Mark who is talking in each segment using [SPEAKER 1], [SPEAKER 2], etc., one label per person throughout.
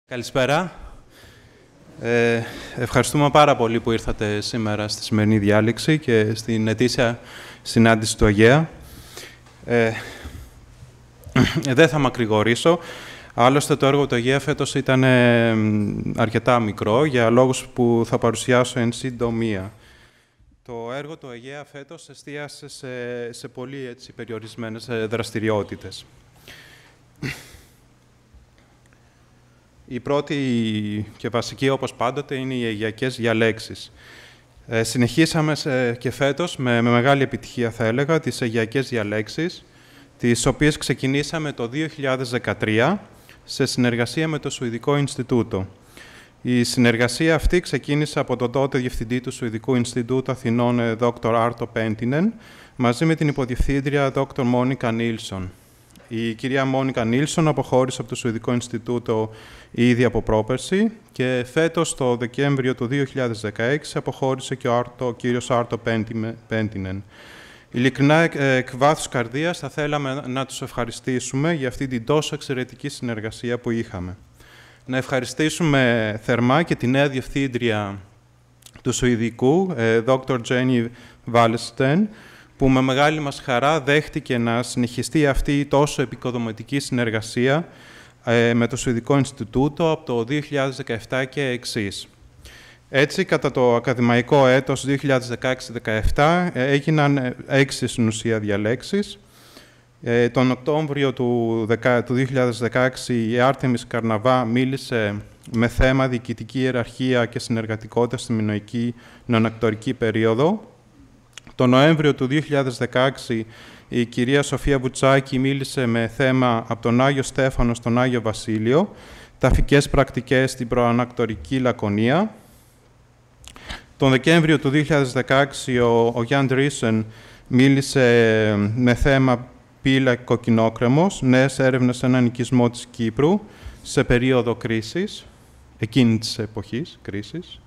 [SPEAKER 1] Καλησπέρα. Ευχαριστούμε πάρα πολύ που ήρθατε σήμερα στη σημερινή διάλεξη και στην ετήσια συνάντηση του Αγαία. Δεν θα μακρηγορήσω. Άλλωστε, το έργο του Αγαία φέτος ήταν αρκετά μικρό, για λόγους που θα παρουσιάσω εν συντομία. Το έργο του Αγαία φέτος εστίασε σε πολύ περιορισμένες δραστηριότητες. Η πρώτη και βασική, όπως πάντοτε, είναι οι Αιγαιακές διαλέξεις. Συνεχίσαμε και φέτος με μεγάλη επιτυχία, θα έλεγα, τις Αιγαιακές διαλέξεις, τις οποίες ξεκινήσαμε το 2013 σε συνεργασία με το Σουηδικό Ινστιτούτο. Η συνεργασία αυτή ξεκίνησε από τον τότε Διευθυντή του Σουηδικού Ινστιτούτου Αθηνών, Dr. Arto Penttinen, μαζί με την υποδιευθύντρια Dr. Monica Nilsson. Η κυρία Μόνικα Νίλσον αποχώρησε από το Σουηδικό Ινστιτούτο ήδη από πρόπερση και φέτος, το Δεκέμβριο του 2016, αποχώρησε και ο κύριος Άρτο Penttinen. Ειλικρινά, εκ βάθους καρδίας, θα θέλαμε να τους ευχαριστήσουμε για αυτή την τόσο εξαιρετική συνεργασία που είχαμε. Να ευχαριστήσουμε θερμά και τη νέα διευθύντρια του Σουηδικού, Dr. Jenny Wallsten, που με μεγάλη μας χαρά δέχτηκε να συνεχιστεί αυτή η τόσο επικοδομητική συνεργασία με το Σουηδικό Ινστιτούτο από το 2017 και εξής. Έτσι, κατά το ακαδημαϊκό έτος 2016-2017 έγιναν 6 στην ουσία διαλέξεις. Τον Οκτώβριο του 2016 η Άρτεμις Καρναβά μίλησε με θέμα διοικητική ιεραρχία και συνεργατικότητα στη μινωική νεονακτορική περίοδο. Το Νοέμβριο του 2016 η κυρία Σοφία Βουτσάκη μίλησε με θέμα από τον Άγιο Στέφανο στον Άγιο Βασίλειο, ταφικές πρακτικές στην προανακτορική Λακωνία. Τον Δεκέμβριο του 2016 ο Γιάν Ντρίσεν μίλησε με θέμα πύλα κοκκινόκρεμος, νέες έρευνες σε έναν οικισμό της Κύπρου σε περίοδο κρίσης, εκείνη της εποχής κρίσης.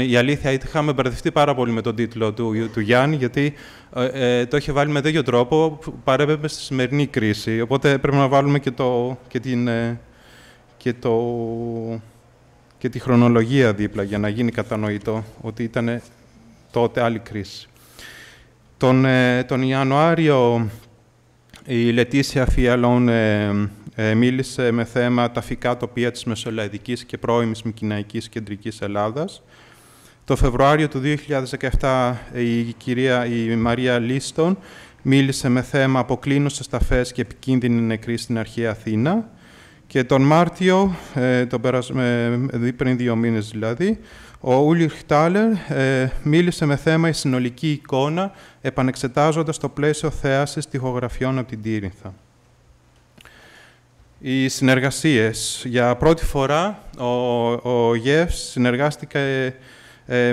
[SPEAKER 1] Η αλήθεια, είχαμε μπερδευτεί πάρα πολύ με τον τίτλο του Γιάννη, γιατί το είχε βάλει με τέτοιο τρόπο που παρέπεμπε στη σημερινή κρίση. Οπότε πρέπει να βάλουμε και τη χρονολογία δίπλα, για να γίνει κατανοητό ότι ήταν τότε άλλη κρίση. Τον Ιανουάριο η Λετήσια Φιαλόν μίλησε με θέμα ταφικά τοπία της Μεσολαιδικής και πρώιμης Μικηναϊκής Κεντρικής Ελλάδας. Το Φεβρουάριο του 2017 η Μαρία Λίστον μίλησε με θέμα αποκλίνωσες ταφές και επικίνδυνη νεκρή στην αρχαία Αθήνα. Και τον Μάρτιο, πριν 2 μήνες δηλαδή, ο Ούλριχ Τάλερ μίλησε με θέμα η συνολική εικόνα, επανεξετάζοντας το πλαίσιο θέασης τοιχογραφιών από την Τύρινθα. Οι συνεργασίες. Για πρώτη φορά ο ΓΕΦ συνεργάστηκε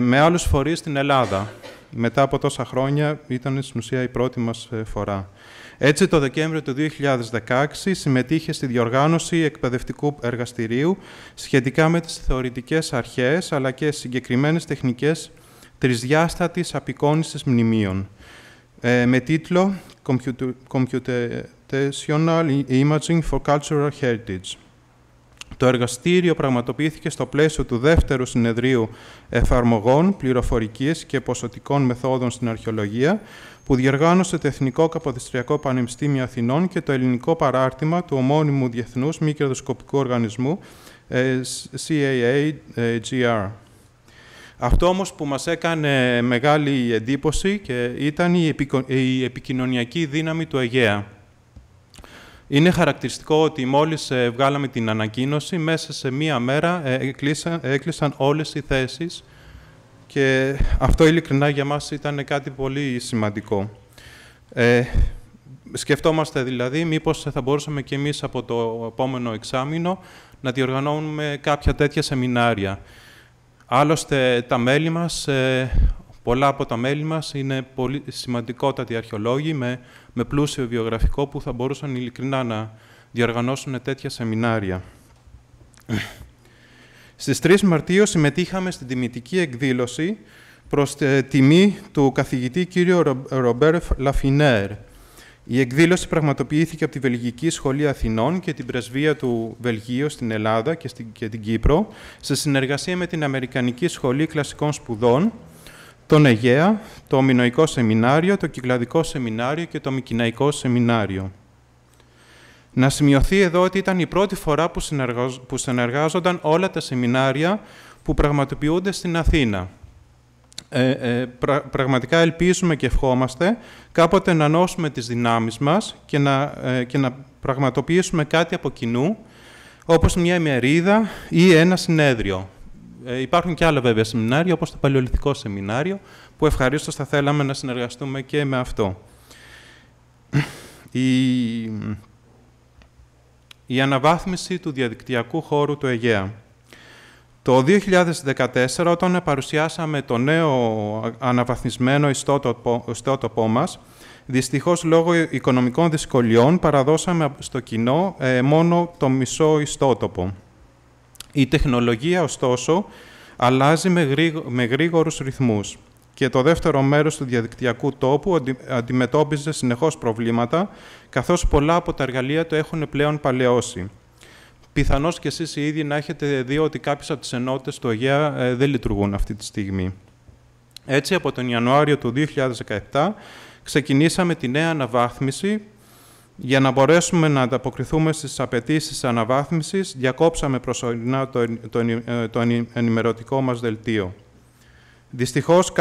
[SPEAKER 1] με άλλους φορείς στην Ελλάδα. Μετά από τόσα χρόνια ήταν στην ουσία η πρώτη μας φορά. Έτσι, το Δεκέμβριο του 2016 συμμετείχε στη διοργάνωση εκπαιδευτικού εργαστηρίου σχετικά με τις θεωρητικές αρχές, αλλά και συγκεκριμένες τεχνικές τρισδιάστατης απεικόνησης μνημείων, με τίτλο Computational Imaging for Cultural Heritage. Το εργαστήριο πραγματοποιήθηκε στο πλαίσιο του δεύτερου συνεδρίου εφαρμογών πληροφορικής και ποσοτικών μεθόδων στην αρχαιολογία, που διοργάνωσε το Εθνικό Καποδιστριακό Πανεπιστήμιο Αθηνών και το ελληνικό παράρτημα του ομώνυμου διεθνούς μη κερδοσκοπικού οργανισμού CAA-GR. Αυτό όμως που μας έκανε μεγάλη εντύπωση ήταν η επικοινωνιακή δύναμη του Αιγαία. Είναι χαρακτηριστικό ότι μόλις βγάλαμε την ανακοίνωση, μέσα σε μία μέρα έκλεισαν όλες οι θέσεις και αυτό ειλικρινά για μας ήταν κάτι πολύ σημαντικό. Σκεφτόμαστε δηλαδή μήπως θα μπορούσαμε και εμείς από το επόμενο εξάμηνο να διοργανώνουμε κάποια τέτοια σεμινάρια. Άλλωστε, πολλά από τα μέλη μας είναι πολύ σημαντικότατοι αρχαιολόγοι με πλούσιο βιογραφικό που θα μπορούσαν ειλικρινά να διοργανώσουν τέτοια σεμινάρια. Στις 3 Μαρτίου συμμετείχαμε στην τιμητική εκδήλωση προς τιμή του καθηγητή κ. Ρομπέρ Λαφινέρ. Η εκδήλωση πραγματοποιήθηκε από τη Βελγική Σχολή Αθηνών και την Πρεσβεία του Βελγίου στην Ελλάδα και την Κύπρο, σε συνεργασία με την Αμερικανική Σχολή Κλασικών Σπουδών, τον Αιγαία, το Μινωικό Σεμινάριο, το Κυκλαδικό Σεμινάριο και το Μικηναϊκό Σεμινάριο. Να σημειωθεί εδώ ότι ήταν η πρώτη φορά που συνεργάζονταν όλα τα σεμινάρια που πραγματοποιούνται στην Αθήνα. Πραγματικά ελπίζουμε και ευχόμαστε κάποτε να ενώσουμε τις δυνάμεις μας και να πραγματοποιήσουμε κάτι από κοινού, όπως μια ημερίδα ή ένα συνέδριο. Υπάρχουν και άλλα βέβαια σεμινάρια, όπως το Παλαιολιθικό Σεμινάριο, που ευχαρίστως θα θέλαμε να συνεργαστούμε και με αυτό. Η αναβάθμιση του διαδικτυακού χώρου του Αιγαία. Το 2014, όταν παρουσιάσαμε το νέο αναβαθμισμένο ιστότοπό μας, δυστυχώς λόγω οικονομικών δυσκολιών παραδώσαμε στο κοινό μόνο το μισό ιστότοπο. Η τεχνολογία, ωστόσο, αλλάζει με γρήγορους ρυθμούς και το δεύτερο μέρος του διαδικτυακού τόπου αντιμετώπιζε συνεχώς προβλήματα, καθώς πολλά από τα εργαλεία το έχουν πλέον παλαιώσει. Πιθανώς και εσείς οι ίδιοι να έχετε δει ότι κάποιες από τις ενότητες του Αιγαία δεν λειτουργούν αυτή τη στιγμή. Έτσι, από τον Ιανουάριο του 2017, ξεκινήσαμε τη νέα αναβάθμιση. Για να μπορέσουμε να ανταποκριθούμε στις απαιτήσεις αναβάθμισης, διακόψαμε προσωρινά το ενημερωτικό μας δελτίο. Δυστυχώς,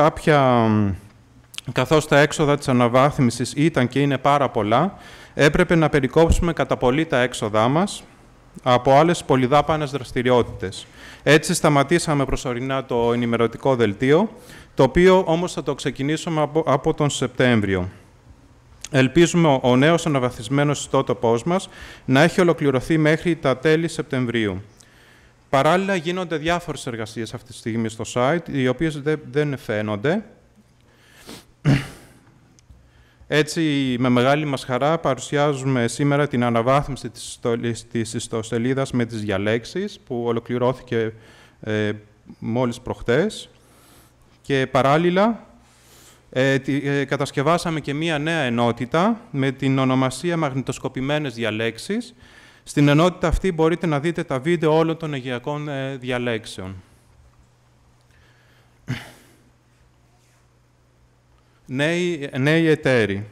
[SPEAKER 1] καθώς τα έξοδα της αναβάθμισης ήταν και είναι πάρα πολλά, έπρεπε να περικόψουμε κατά πολύ τα έξοδά μας από άλλες πολυδάπανες δραστηριότητες. Έτσι, σταματήσαμε προσωρινά το ενημερωτικό δελτίο, το οποίο όμως θα το ξεκινήσουμε από τον Σεπτέμβριο. Ελπίζουμε ο νέος αναβαθμισμένος ιστότοπός μας να έχει ολοκληρωθεί μέχρι τα τέλη Σεπτεμβρίου. Παράλληλα, γίνονται διάφορες εργασίες αυτή τη στιγμή στο site, οι οποίες δεν φαίνονται. Έτσι, με μεγάλη μας χαρά, παρουσιάζουμε σήμερα την αναβάθμιση της ιστοσελίδας με τις διαλέξεις, που ολοκληρώθηκε μόλις προχτές. Και παράλληλα, κατασκευάσαμε και μία νέα ενότητα με την ονομασία «Μαγνητοσκοπημένες διαλέξεις». Στην ενότητα αυτή μπορείτε να δείτε τα βίντεο όλων των αιγαιακών διαλέξεων. Νέοι εταίροι.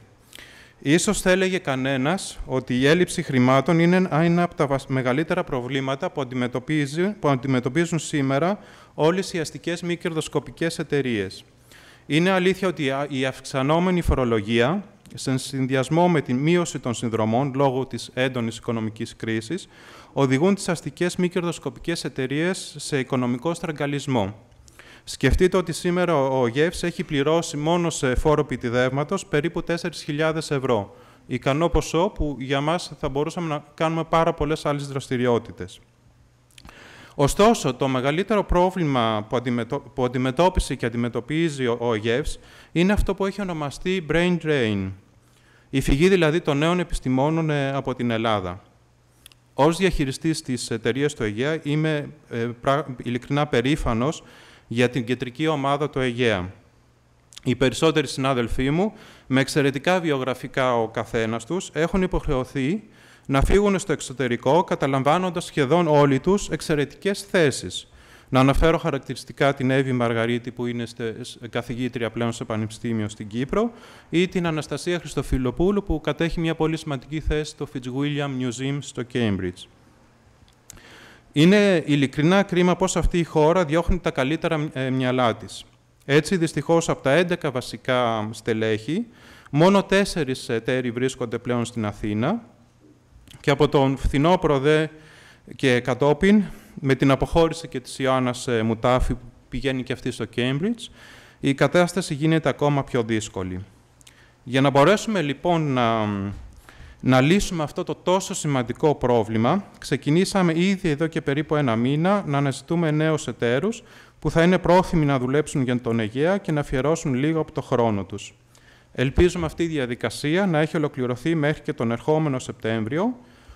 [SPEAKER 1] Ίσως θα έλεγε κανένας ότι η έλλειψη χρημάτων είναι ένα από τα μεγαλύτερα προβλήματα που αντιμετωπίζουν σήμερα όλες οι αστικές μη κερδοσκοπικές εταιρείες. Είναι αλήθεια ότι η αυξανόμενη φορολογία, σε συνδυασμό με τη μείωση των συνδρομών λόγω της έντονης οικονομικής κρίσης, οδηγούν τις αστικές μη κερδοσκοπικές εταιρείες σε οικονομικό στραγγαλισμό. Σκεφτείτε ότι σήμερα ο ΓΕΦΣ έχει πληρώσει μόνο σε φόρο επιτιδεύματος περίπου 4.000 ευρώ. Ικανό ποσό που για μας θα μπορούσαμε να κάνουμε πάρα πολλές άλλες δραστηριότητες. Ωστόσο, το μεγαλύτερο πρόβλημα που αντιμετώπισε και αντιμετωπίζει ο ΓΕΦΣ είναι αυτό που έχει ονομαστεί brain drain, η φυγή δηλαδή των νέων επιστημόνων από την Ελλάδα. Ως διαχειριστής της εταιρείας του Αιγαία είμαι ειλικρινά περήφανος για την κεντρική ομάδα του Αιγαία. Οι περισσότεροι συνάδελφοί μου, με εξαιρετικά βιογραφικά ο καθένας τους, έχουν υποχρεωθεί να φύγουν στο εξωτερικό, καταλαμβάνοντας σχεδόν όλοι τους εξαιρετικές θέσεις. Να αναφέρω χαρακτηριστικά την Εύη Μαργαρίτη, που είναι καθηγήτρια πλέον στο Πανεπιστήμιο στην Κύπρο, ή την Αναστασία Χριστοφιλοπούλου, που κατέχει μια πολύ σημαντική θέση στο Fitzwilliam Museum στο Cambridge. Είναι ειλικρινά κρίμα πως αυτή η χώρα διώχνει τα καλύτερα μυαλά της. Έτσι, δυστυχώς, από τα 11 βασικά στελέχη, μόνο 4 εταίροι βρίσκονται πλέον στην Αθήνα και από τον φθινόπωρο δε και κατόπιν, με την αποχώρηση και της Ιωάννας Μουτάφη, που πηγαίνει και αυτή στο Cambridge, η κατάσταση γίνεται ακόμα πιο δύσκολη. Για να μπορέσουμε λοιπόν να λύσουμε αυτό το τόσο σημαντικό πρόβλημα, ξεκινήσαμε ήδη εδώ και περίπου 1 μήνα να αναζητούμε νέους εταίρους που θα είναι πρόθυμοι να δουλέψουν για τον Αιγαία και να αφιερώσουν λίγο από το χρόνο τους. Ελπίζουμε αυτή η διαδικασία να έχει ολοκληρωθεί μέχρι και τον ερχόμενο Σεπτέμβριο,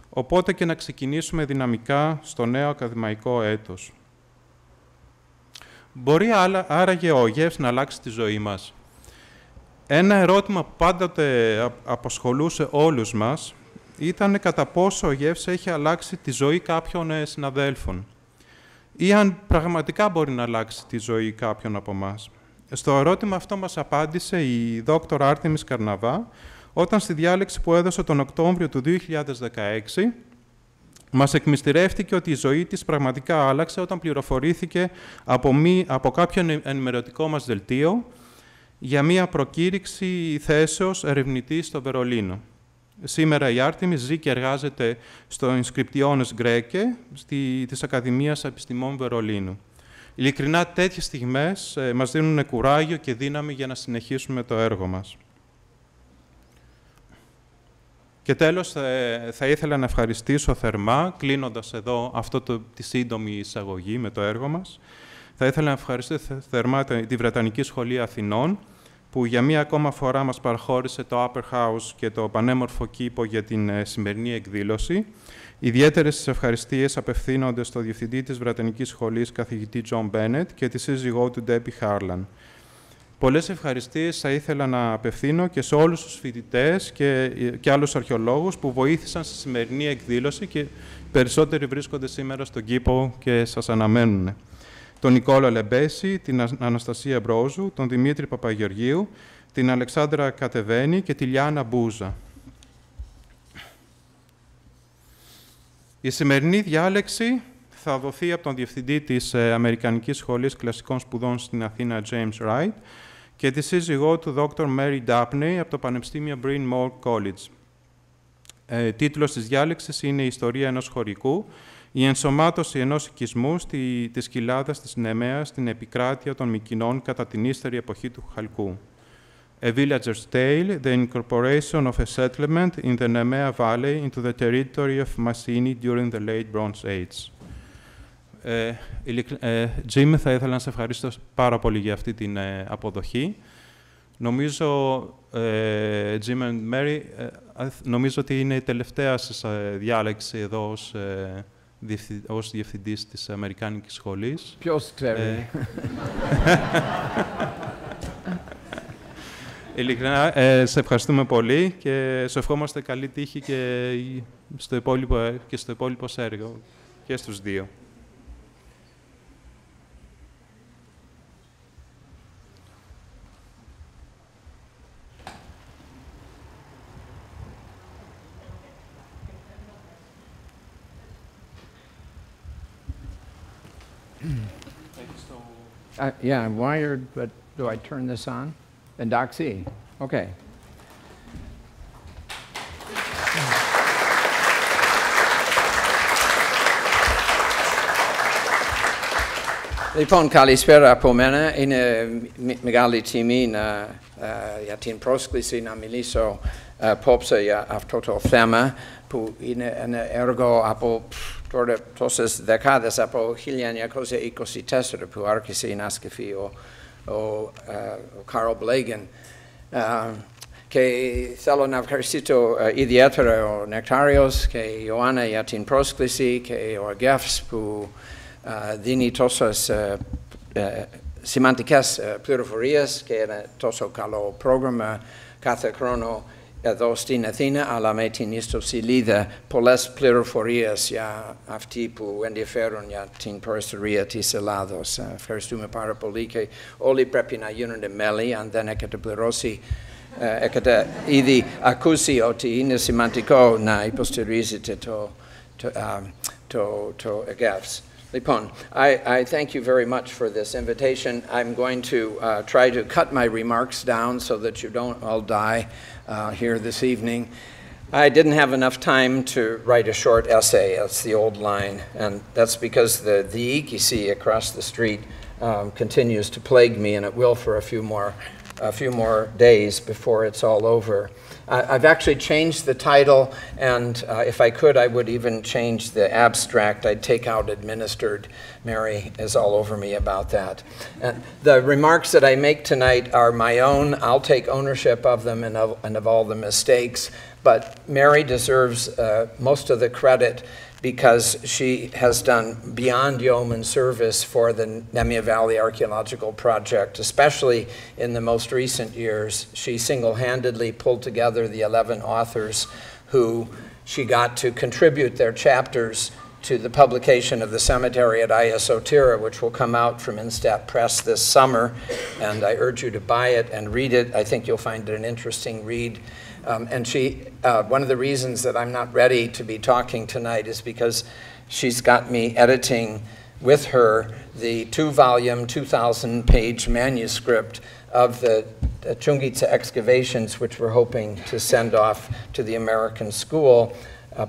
[SPEAKER 1] οπότε και να ξεκινήσουμε δυναμικά στο νέο ακαδημαϊκό έτος. Μπορεί άραγε ο ΓΕΦΣ να αλλάξει τη ζωή μας? Ένα ερώτημα που πάντοτε απασχολούσε όλους μας ήταν κατά πόσο ο γεύς έχει αλλάξει τη ζωή κάποιων συναδέλφων ή αν πραγματικά μπορεί να αλλάξει τη ζωή κάποιον από εμάς. Στο ερώτημα αυτό μας απάντησε η Δόκτωρ Άρτεμις Καρναβά, όταν στη διάλεξη που έδωσε τον Οκτώβριο του 2016 μας εκμυστηρεύτηκε ότι η ζωή της πραγματικά άλλαξε όταν πληροφορήθηκε από κάποιο ενημερωτικό μας δελτίο για μία προκήρυξη θέσεως ερευνητή στο Βερολίνο. Σήμερα η Άρτεμις ζει και εργάζεται στο Inscriptiones Graecae της Ακαδημίας Επιστημών Βερολίνου. Ειλικρινά, τέτοιες στιγμές μας δίνουν κουράγιο και δύναμη για να συνεχίσουμε το έργο μας. Και τέλος, θα ήθελα να ευχαριστήσω θερμά, κλείνοντας εδώ τη σύντομη εισαγωγή με το έργο μας, θα ήθελα να ευχαριστήσω θερμά τη Βρετανική Σχολή Αθηνών, που για μία ακόμα φορά μας παραχώρησε το Upper House και το πανέμορφο κήπο για την σημερινή εκδήλωση. Ιδιαίτερες ευχαριστίες απευθύνονται στο Διευθυντή της Βρετανικής Σχολής, καθηγητή John Bennett, και τη σύζυγό του Debbie Harlan. Πολλές ευχαριστίες θα ήθελα να απευθύνω και σε όλους τους φοιτητές και άλλους αρχαιολόγους που βοήθησαν στη σημερινή εκδήλωση και περισσότεροι βρίσκονται σήμερα στον κήπο και σας αναμένουν. Τον Νικόλα Λεμπέση, την Αναστασία Μπρόζου, τον Δημήτρη Παπαγεωργίου, την Αλεξάνδρα Κατεβαίνη και τη Λιάννα Μπούζα. Η σημερινή διάλεξη θα δοθεί από τον Διευθυντή της Αμερικανικής Σχολής Κλασικών Σπουδών στην Αθήνα, James Wright, και τη σύζυγό του, Dr. Mary Dapney, από το Πανεπιστήμιο Bryn Mawr College. Τίτλος της διάλεξης είναι «Η ιστορία ενός χωρικού, η ενσωμάτωση ενός οικισμού της κοιλάδας της Νεμαίας στην επικράτεια των Μυκηνών κατά την ύστερη εποχή του Χαλκού. A Villager's Tale, the incorporation of a settlement in the Nemea Valley into the territory of Mycenae during the late Bronze Age». Jim, θα ήθελα να σε ευχαριστώ πάρα πολύ για αυτή την αποδοχή. Νομίζω, Jim and Mary, νομίζω ότι είναι η τελευταία σας διάλεξη εδώ ως διευθυντής της Αμερικάνικης Σχολής.
[SPEAKER 2] Ποιος ξέρει.
[SPEAKER 1] Ειλικρινά, σε ευχαριστούμε πολύ και σε ευχόμαστε καλή τύχη και στο υπόλοιπο έργο και στους δύο.
[SPEAKER 2] Yeah, I'm wired, but do I turn this on? And Doc C. Okay. Λοιπόν, καλησπέρα από μένα. Είναι μεγάλη τιμή για την πρόσκληση να μιλήσω απόψε για αυτό το θέμα που είναι ένα έργο από τόσες δεκάδες, από 1924 που άρχισε να ασκηθεί ο Καρλ Μπλέγεν. Και θέλω να ευχαριστήσω ιδιαίτερα ο Νεκτάριος και η Ιωάννα για την πρόσκληση και ο Γεύς που δίνει τόσες σημαντικές πληροφορίες και ένα τόσο καλό πρόγραμμα κάθε χρόνο εδώ στην Αθήνα, αλλά με την ιστοσελίδα πολλές πληροφορίες για αυτοί που ενδιαφέρουν για την προϊστορία της Ελλάδος. Ευχαριστούμε πάρα πολύ και όλοι πρέπει να γίνονται μέλη, αν δεν έχετε πληρώσει. Έχετε ήδη ακούσει ότι είναι σημαντικό να υποστηρίζετε το ΕΓΕΦΣ. Lipon, I thank you very much for this invitation. I'm going to try to cut my remarks down so that you don't all die here this evening. I didn't have enough time to write a short essay, that's the old line, and that's because the Ikisi across the street continues to plague me, and it will for a few more days before it's all over. I've actually changed the title, and if I could, I would even change the abstract. I'd take out administered. Mary is all over me about that. And the remarks that I make tonight are my own. I'll take ownership of them and of all the mistakes, but Mary deserves most of the credit because she has done beyond yeoman service for the Nemea Valley Archaeological Project, especially in the most recent years. She single-handedly pulled together the 11 authors who she got to contribute their chapters to the publication of the Cemetery at Hagia Soterra, which will come out from Instat Press this summer, and I urge you to buy it and read it. I think you'll find it an interesting read. And one of the reasons that I'm not ready to be talking tonight is because she's got me editing with her the 2-volume, 2,000-page manuscript of the Chungitsa excavations, which we're hoping to send off to the American School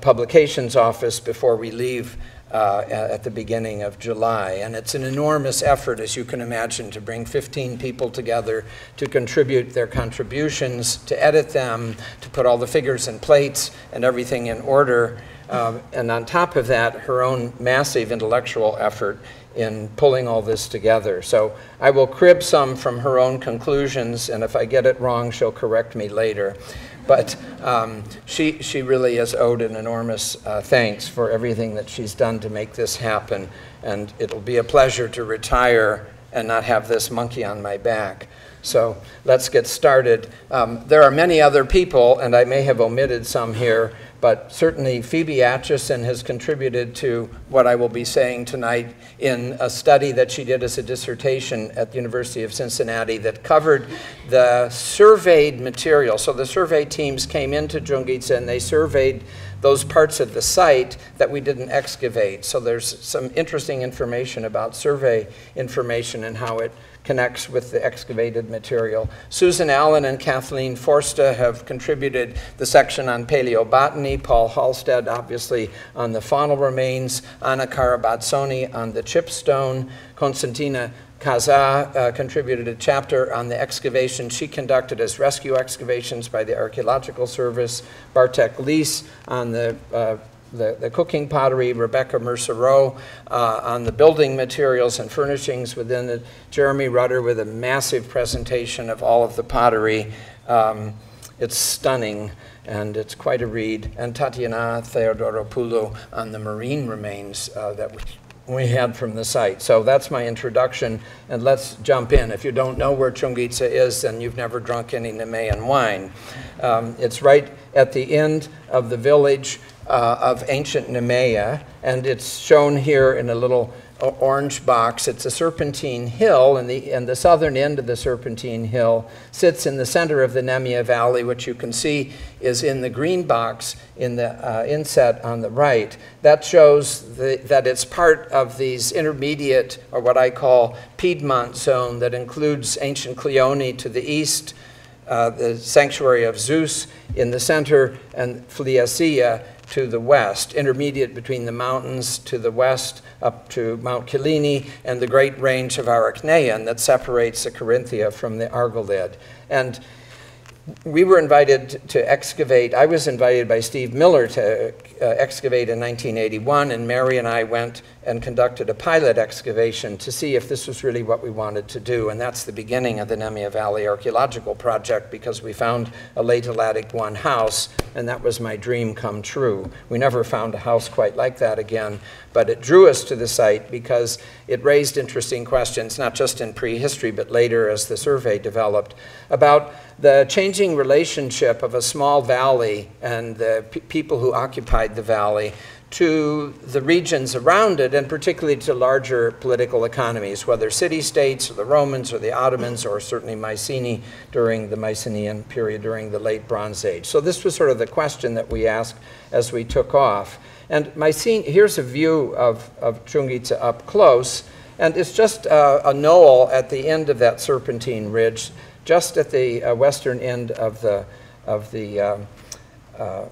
[SPEAKER 2] Publications Office before we leave at the beginning of July. And it's an enormous effort, as you can imagine, to bring 15 people together to contribute their contributions, to edit them, to put all the figures and plates and everything in order. And on top of that, her own massive intellectual effort in pulling all this together. So I will crib some from her own conclusions, and if I get it wrong, she'll correct me later. But she really is owed an enormous thanks for everything that she's done to make this happen. And it'll be a pleasure to retire and not have this monkey on my back. So let's get started. There are many other people, and I may have omitted some here, but certainly Phoebe Atchison has contributed to what I will be saying tonight in a study that she did as a dissertation at the University of Cincinnati that covered the surveyed material. So the survey teams came into Chungitsa and they surveyed those parts of the site that we didn't excavate. So there's some interesting information about survey information and how it connects with the excavated material. Susan Allen and Kathleen Forsta have contributed the section on paleobotany, Paul Halstead obviously on the faunal remains, Anna Karabatsoni on the chipstone, Konstantina Kaza contributed a chapter on the excavation she conducted as rescue excavations by the Archaeological Service, Bartek Lees on the cooking pottery, Rebecca Mercer-Rowe on the building materials and furnishings within it, Jeremy Rudder with a massive presentation of all of the pottery. It's stunning, and it's quite a read. And Tatiana Theodoropoulou on the marine remains that we had from the site. So that's my introduction, and let's jump in. If you don't know where Chungitsa is, then you've never drunk any Nemean wine. It's right at the end of the village of ancient Nemea, and it's shown here in a little orange box. It's a serpentine hill, and the southern end of the serpentine hill sits in the center of the Nemea Valley, which you can see is in the green box in the inset on the right. That shows that it's part of these intermediate, or what I call Piedmont zone, that includes ancient Cleone to the east, the sanctuary of Zeus in the center, and Phliasia to the west, intermediate between the mountains to the west up to Mount Kyllini and the great range of Arachnean that separates the Carinthia from the Argolid. And we were invited to excavate. I was invited by Steve Miller to excavate in 1981, and Mary and I went and conducted a pilot excavation to see if this was really what we wanted to do. And that's the beginning of the Nemea Valley Archaeological Project, because we found a late Atlantic I house, and that was my dream come true. We never found a house quite like that again, but it drew us to the site because it raised interesting questions, not just in prehistory, but later as the survey developed, about the changing relationship of a small valley and the people who occupied the valley to the regions around it, and particularly to larger political economies, whether city-states or the Romans or the Ottomans or certainly Mycenae during the Mycenaean period during the late Bronze Age. So this was sort of the question that we asked as we took off. And here's a view of Chungitsa up close, and it's just a knoll at the end of that serpentine ridge, just at the western end of the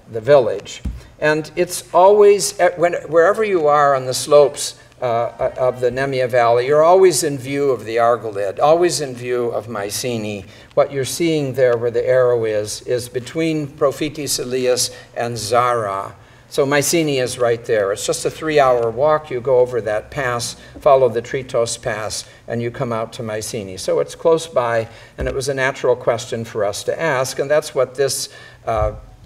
[SPEAKER 2] village. And it's always, wherever you are on the slopes of the Nemea Valley, you're always in view of the Argolid, always in view of Mycenae. What you're seeing there where the arrow is between Prophetes Elias and Zara. So Mycenae is right there. It's just a 3-hour walk. You go over that pass, follow the Tritos Pass, and you come out to Mycenae. So it's close by, and it was a natural question for us to ask, and that's what this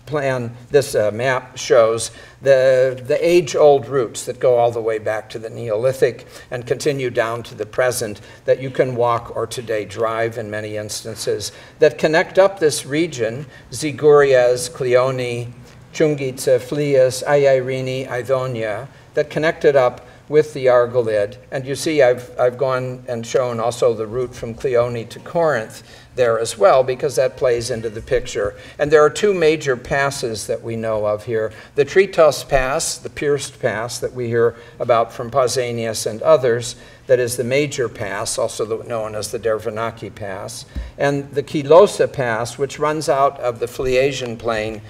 [SPEAKER 2] plan, this map shows the age-old routes that go all the way back to the Neolithic and continue down to the present that you can walk or today drive in many instances that connect up this region, Ziguriez, Cleone, Chungitsa, Phlius, Aiairini, Idonia, that connected up with the Argolid. And you see I've gone and shown also the route from Cleone to Corinth there as well, because that plays into the picture. And there are two major passes that we know of here. The Tritos Pass, the Pierced Pass that we hear about from Pausanias and others, that is the major pass, also known as the Dervenaki Pass, and the Kilosa Pass, which runs out of the Phliasian plain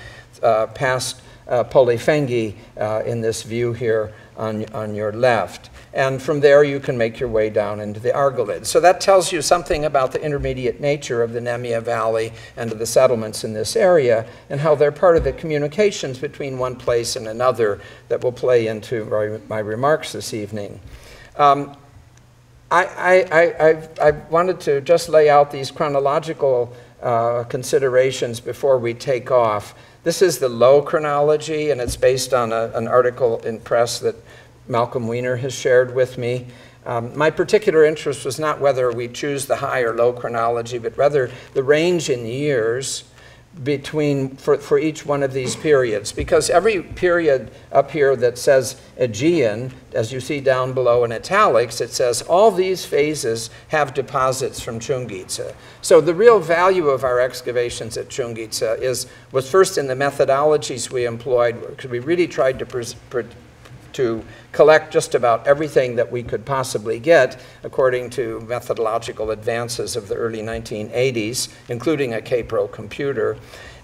[SPEAKER 2] past Polyphengi in this view here on your left. And from there you can make your way down into the Argolid. So that tells you something about the intermediate nature of the Nemea Valley and of the settlements in this area and how they're part of the communications between one place and another that will play into my remarks this evening. I wanted to just lay out these chronological considerations before we take off. This is the low chronology, and it's based on an article in press that Malcolm Weiner has shared with me. My particular interest was not whether we choose the high or low chronology, but rather the range in years for each one of these periods. Because every period up here that says Aegean, as you see down below in italics, it says all these phases have deposits from Chungitsa. So the real value of our excavations at Chungitsa was first in the methodologies we employed, because we really tried to collect just about everything that we could possibly get according to methodological advances of the early 1980s, including a K-Pro computer.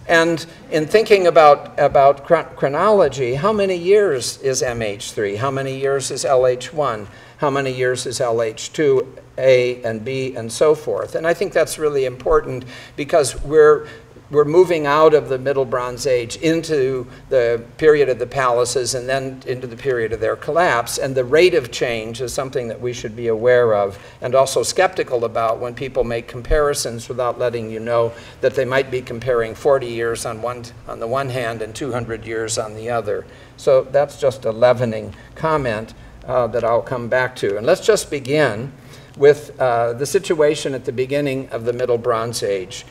[SPEAKER 2] And in thinking about chronology, how many years is MH3? How many years is LH1? How many years is LH2, A and B, and so forth? And I think that's really important because we're moving out of the Middle Bronze Age into the period of the palaces and then into the period of their collapse. And the rate of change is something that we should be aware of and also skeptical about when people make comparisons without letting you know that they might be comparing 40 years on the one hand and 200 years on the other. So that's just a leavening comment that I'll come back to. And let's just begin with the situation at the beginning of the Middle Bronze Age.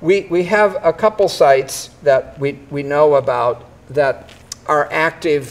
[SPEAKER 2] We have a couple sites that we know about that are active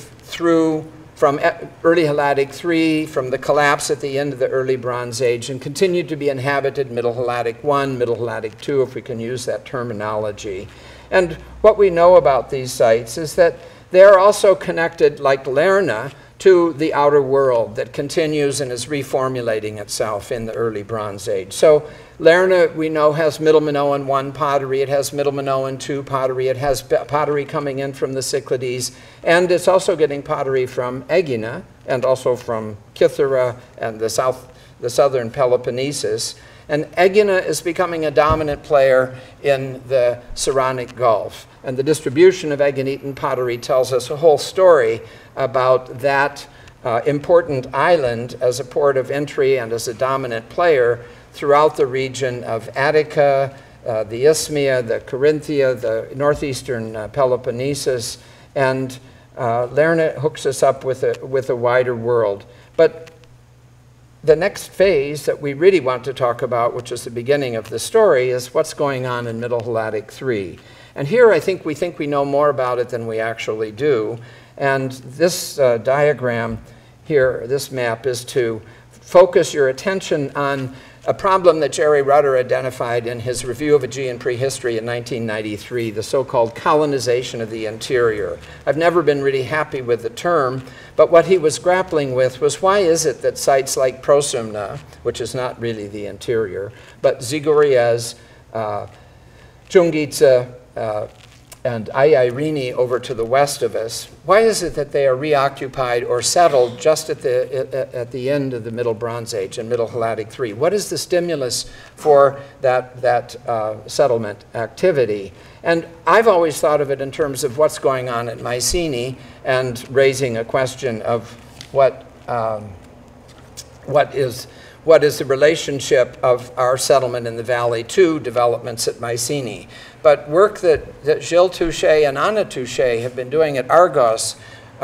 [SPEAKER 2] from early Helladic III, from the collapse at the end of the early Bronze Age, and continue to be inhabited Middle Helladic I, Middle Helladic II, if we can use that terminology. And what we know about these sites is that they're also connected, like Lerna, to the outer world that continues and is reformulating itself in the early Bronze Age. So Lerna, we know, has Middle Minoan I pottery, it has Middle Minoan II pottery, it has pottery coming in from the Cyclades, and it's also getting pottery from Aegina and also from Kythera and the southern Peloponnesus. And Aegina is becoming a dominant player in the Saronic Gulf. And the distribution of Aeginetan pottery tells us a whole story about that important island as a port of entry and as a dominant player throughout the region of Attica, the Isthmia, the Corinthia, the northeastern Peloponnesus, and Lerna hooks us up with a wider world. But the next phase that we really want to talk about, which is the beginning of the story, is what's going on in Middle Helladic III. And here I think we know more about it than we actually do. And this diagram here, this map, is to focus your attention on a problem that Jerry Rutter identified in his review of Aegean prehistory in 1993, the so-called colonization of the interior. I've never been really happy with the term, but what he was grappling with was why is it that sites like Prosumna, which is not really the interior, but Ziguriez, Chungitsa, and Aiairini over to the west of us, why is it that they are reoccupied or settled just at the end of the Middle Bronze Age and Middle Helladic III? What is the stimulus for that settlement activity? And I've always thought of it in terms of what's going on at Mycenae and raising a question of what what is the relationship of our settlement in the valley to developments at Mycenae. But work that Gilles Touchet and Anna Touchet have been doing at Argos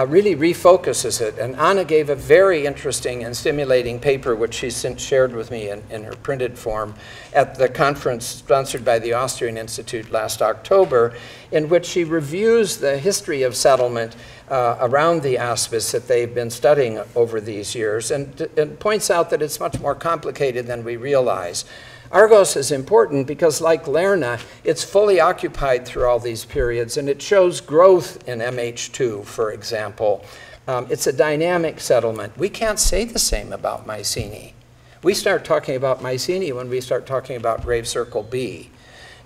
[SPEAKER 2] really refocuses it. And Anna gave a very interesting and stimulating paper, which she's since shared with me in her printed form, at the conference sponsored by the Austrian Institute last October, in which she reviews the history of settlement around the Aspis that they've been studying over these years, and points out that it's much more complicated than we realize. Argos is important because, like Lerna, it's fully occupied through all these periods, and it shows growth in MH2, for example. It's a dynamic settlement. We can't say the same about Mycenae. We start talking about Mycenae when we start talking about Grave Circle B.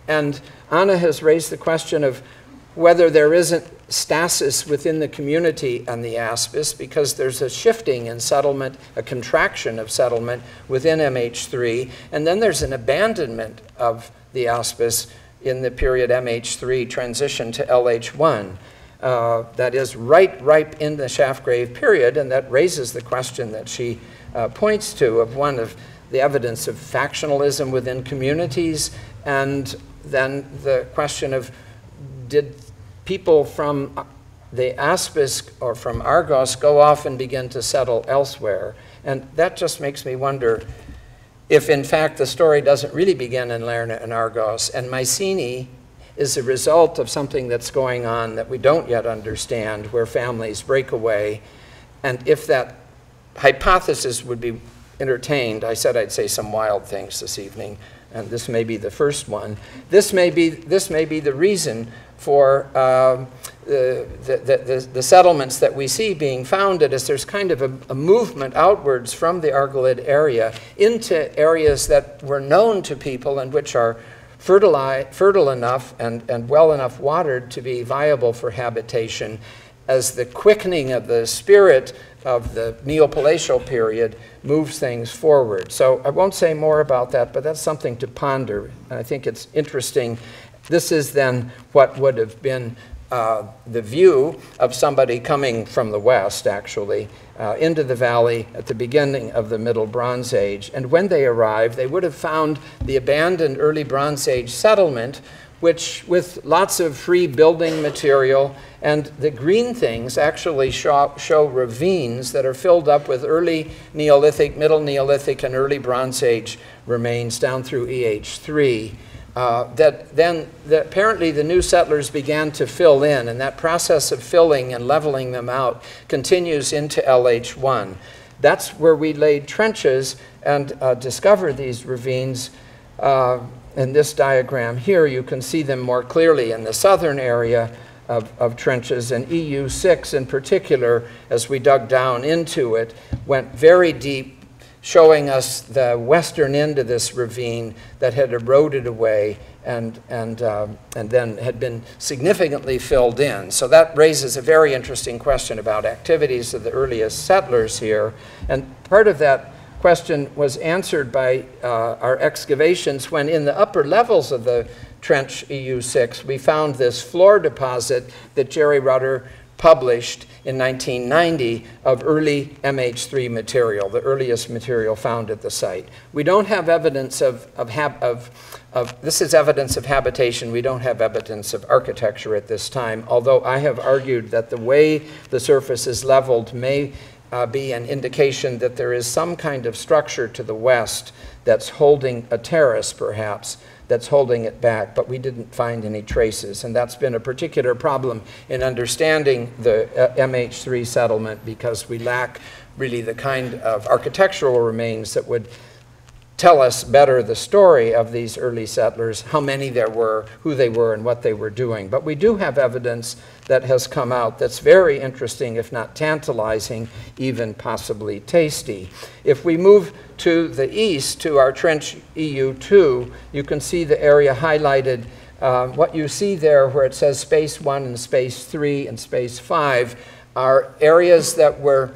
[SPEAKER 2] And Anna has raised the question of whether there isn't stasis within the community on the Aspis, because there's a shifting in settlement, a contraction of settlement within MH3, and then there's an abandonment of the Aspis in the period MH3 transition to LH1. That is ripe in the Shaftgrave period, and that raises the question that she points to of one of the evidence of factionalism within communities, and then the question of, did people from the Aspis or from Argos go off and begin to settle elsewhere? And that just makes me wonder if, in fact, the story doesn't really begin in Lerna and Argos, and Mycenae is a result of something that's going on that we don't yet understand, where families break away. And if that hypothesis would be entertained, I said I'd say some wild things this evening, and this may be the first one. This may be the reason for the settlements that we see being founded, as there's kind of a movement outwards from the Argolid area into areas that were known to people and which are fertile enough and well enough watered to be viable for habitation, as the quickening of the spirit of the Neopalatial period moves things forward. So I won't say more about that, but that's something to ponder. I think it's interesting. This is then what would have been the view of somebody coming from the west, actually, into the valley at the beginning of the Middle Bronze Age. And when they arrived, they would have found the abandoned early Bronze Age settlement, which, with lots of free building material, and the green things actually show ravines that are filled up with early Neolithic, Middle Neolithic, and early Bronze Age remains down through EH3. Apparently the new settlers began to fill in, and that process of filling and leveling them out continues into LH1. That's where we laid trenches and discovered these ravines. In this diagram here, you can see them more clearly in the southern area of trenches, and EU6 in particular, as we dug down into it, went very deep, showing us the western end of this ravine that had eroded away and then had been significantly filled in. So that raises a very interesting question about activities of the earliest settlers here. And part of that question was answered by our excavations when, in the upper levels of the trench EU6, we found this floor deposit that Jerry Rutter published in 1990 of early MH3 material, the earliest material found at the site. We don't have evidence this is evidence of habitation. We don't have evidence of architecture at this time, although I have argued that the way the surface is leveled may be an indication that there is some kind of structure to the west that's holding a terrace, perhaps, that's holding it back, but we didn't find any traces. And that's been a particular problem in understanding the MH3 settlement, because we lack really the kind of architectural remains that would tell us better the story of these early settlers, how many there were, who they were, and what they were doing. But we do have evidence that has come out that's very interesting, if not tantalizing, even possibly tasty. If we move to the east, to our trench EU2, you can see the area highlighted. What you see there, where it says space 1 and space 3 and space 5, are areas that were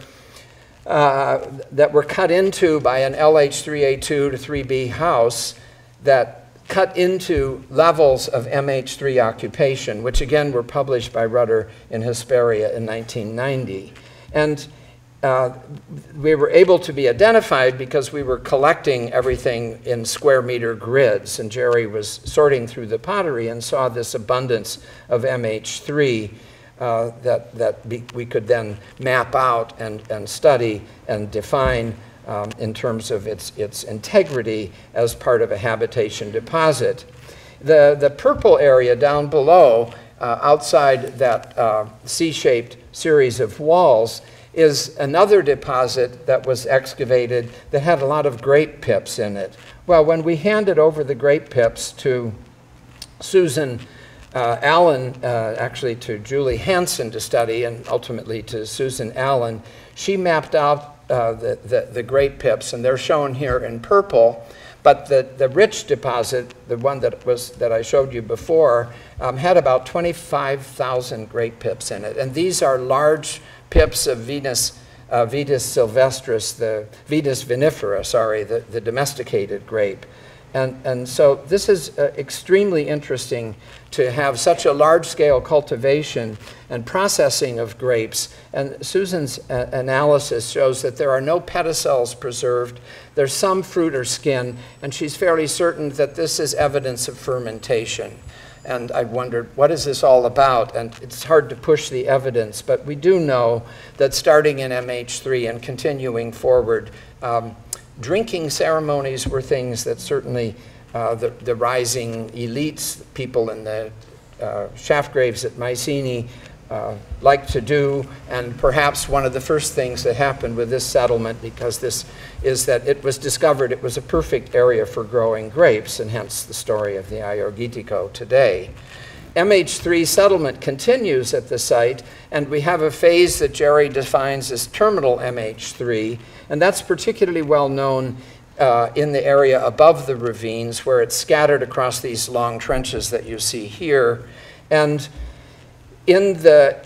[SPEAKER 2] cut into by an LH3A2 to 3B house that cut into levels of MH3 occupation, which again were published by Rutter in Hesperia in 1990. And we were able to be identified because we were collecting everything in square meter grids, and Jerry was sorting through the pottery and saw this abundance of MH3 that we could then map out and study and define in terms of its integrity as part of a habitation deposit. The purple area down below, outside that C-shaped series of walls, is another deposit that was excavated that had a lot of grape pips in it. Well, when we handed over the grape pips to Susan Allen, actually to Julie Hansen to study, and ultimately to Susan Allen, she mapped out the grape pips, and they're shown here in purple. But the rich deposit, the one that I showed you before, had about 25,000 grape pips in it. And these are large pips of Vitis sylvestris, the Vitis vinifera, sorry, the domesticated grape. And so this is extremely interesting to have such a large-scale cultivation and processing of grapes. And Susan's analysis shows that there are no pedicels preserved. There's some fruit or skin, and she's fairly certain that this is evidence of fermentation. And I wondered, what is this all about? And it's hard to push the evidence, but we do know that starting in MH3 and continuing forward, drinking ceremonies were things that certainly the rising elites, people in the shaft graves at Mycenae, liked to do. And perhaps one of the first things that happened with this settlement, because this is that it was discovered it was a perfect area for growing grapes, and hence the story of the Ayurgitiko today. MH3 settlement continues at the site, and we have a phase that Jerry defines as terminal MH3, and that's particularly well known in the area above the ravines, where it's scattered across these long trenches that you see here. And in the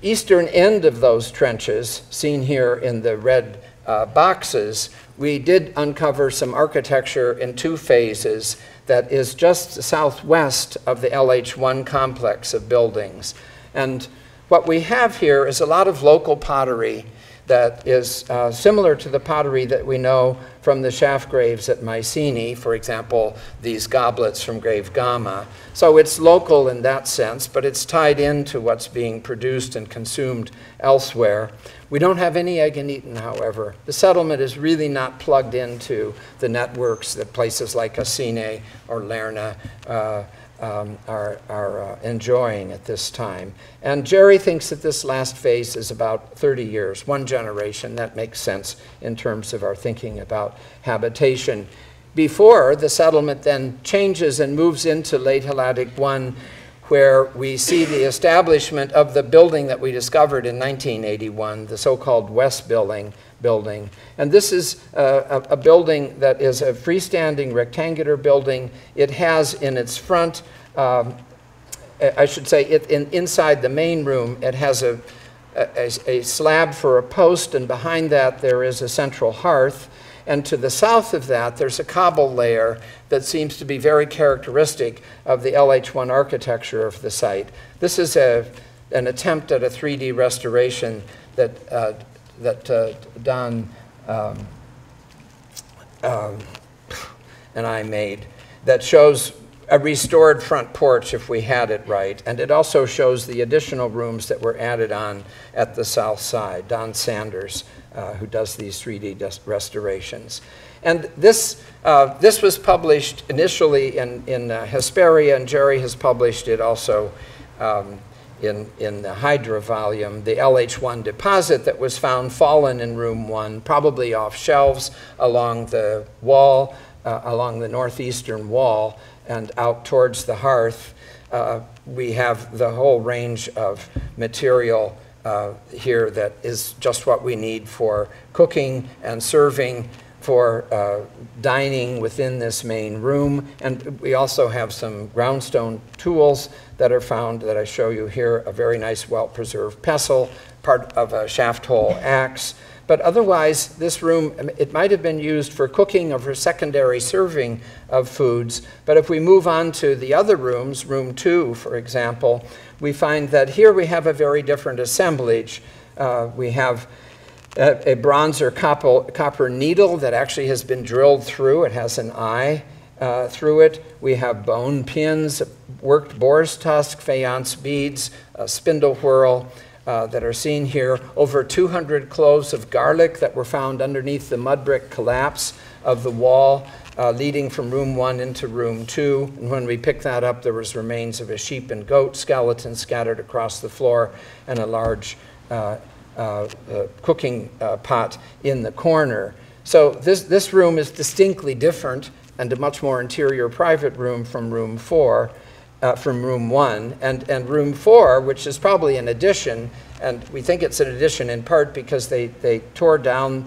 [SPEAKER 2] eastern end of those trenches, seen here in the red boxes, we did uncover some architecture in two phases that is just southwest of the LH1 complex of buildings. And what we have here is a lot of local pottery that is similar to the pottery that we know from the shaft graves at Mycenae, for example, these goblets from Grave Gamma. So it's local in that sense, but it's tied into what's being produced and consumed elsewhere. We don't have any Aeginetan, however. The settlement is really not plugged into the networks that places like Asine or Lerna are enjoying at this time. And Jerry thinks that this last phase is about 30 years, one generation. That makes sense in terms of our thinking about habitation. Before the settlement then changes and moves into late Helladic I, where we see the establishment of the building that we discovered in 1981, the so-called West building. And this is a building that is a freestanding rectangular building. It has in its front, I should say, inside the main room, it has a slab for a post, and behind that there is a central hearth. And to the south of that, there's a cobble layer that seems to be very characteristic of the LH1 architecture of the site. This is an attempt at a 3D restoration that Don and I made that shows a restored front porch if we had it right. And it also shows the additional rooms that were added on at the south side. Don Sanders, who does these 3D restorations. And this was published initially in Hesperia, and Jerry has published it also in the Hydra volume, the LH1 deposit that was found fallen in room 1, probably off shelves along the wall, along the northeastern wall, and out towards the hearth. We have the whole range of material here that is just what we need for cooking and serving, for dining within this main room. And we also have some groundstone tools that are found that I show you here, a very nice well-preserved pestle, part of a shaft hole axe. But otherwise, this room, it might have been used for cooking or for secondary serving of foods. But if we move on to the other rooms, room 2, for example, we find that here we have a very different assemblage. We have a bronze or copper needle that actually has been drilled through. It has an eye through it. We have bone pins, worked boar's tusk, faience beads, a spindle whorl that are seen here. Over 200 cloves of garlic that were found underneath the mud brick collapse of the wall leading from room 1 into room 2. And when we picked that up, there was remains of a sheep and goat skeleton scattered across the floor and a large cooking pot in the corner. So this room is distinctly different and a much more interior private room from room 4, from room 1. And room 4, which is probably an addition, and we think it's an addition in part because they tore down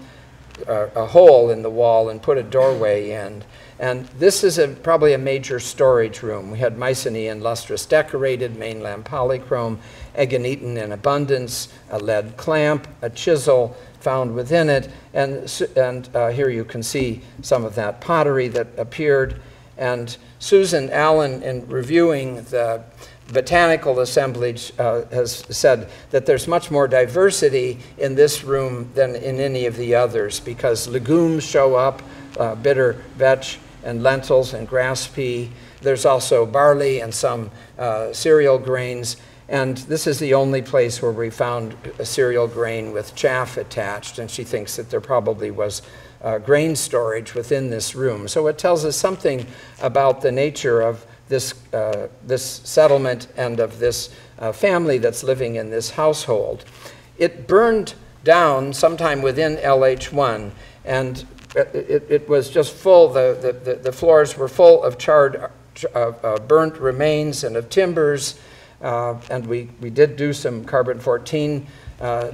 [SPEAKER 2] a hole in the wall and put a doorway in. And this is probably a major storage room. We had Mycenaean lustrous decorated, mainland polychrome, agoniton in abundance, a lead clamp, a chisel found within it, and here you can see some of that pottery that appeared. And Susan Allen, in reviewing the botanical assemblage, has said that there's much more diversity in this room than in any of the others because legumes show up, bitter vetch and lentils and grass pea. There's also barley and some cereal grains. And this is the only place where we found a cereal grain with chaff attached, and she thinks that there probably was grain storage within this room. So it tells us something about the nature of this settlement and of this family that's living in this household. It burned down sometime within LH1, and it was just full, the floors were full of charred, burnt remains and of timbers. And we did do some carbon-14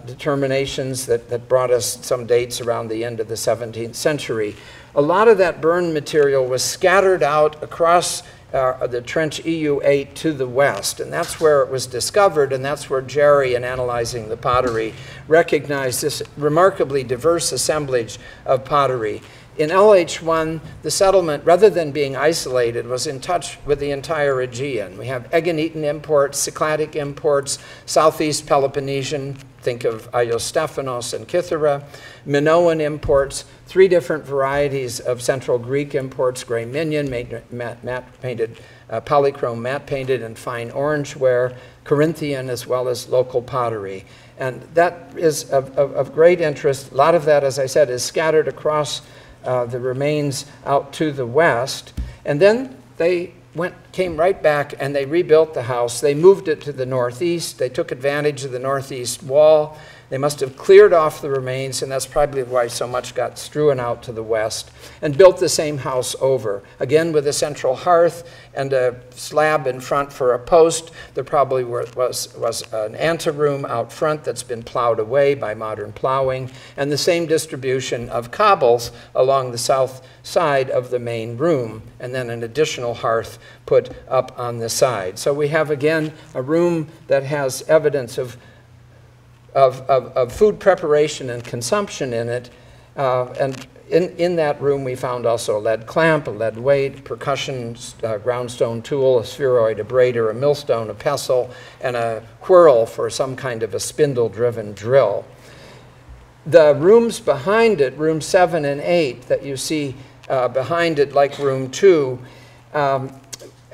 [SPEAKER 2] determinations that brought us some dates around the end of the 17th century. A lot of that burned material was scattered out across the trench EU8 to the west, and that's where it was discovered, and that's where Jerry, in analyzing the pottery, recognized this remarkably diverse assemblage of pottery. In LH1, the settlement, rather than being isolated, was in touch with the entire Aegean. We have Agoniton imports, Cycladic imports, Southeast Peloponnesian, think of Iostephanos and Kythera, Minoan imports, 3 different varieties of Central Greek imports, gray minion, matte-painted, polychrome matte-painted and fine orange ware, Corinthian, as well as local pottery. And that is of great interest. A lot of that, as I said, is scattered across the remains out to the west. And then they came right back and they rebuilt the house. They moved it to the northeast. They took advantage of the northeast wall. They must have cleared off the remains, and that's probably why so much got strewn out to the west, and built the same house over. Again, with a central hearth and a slab in front for a post. There probably was an anteroom out front that's been plowed away by modern plowing, and the same distribution of cobbles along the south side of the main room, and then an additional hearth put up on the side. So we have, again, a room that has evidence of food preparation and consumption in it. And in that room, we found also a lead clamp, a lead weight, percussion groundstone tool, a spheroid, a brader, a millstone, a pestle, and a whorl for some kind of a spindle-driven drill. The rooms behind it, room 7 and 8, that you see behind it, like room 2,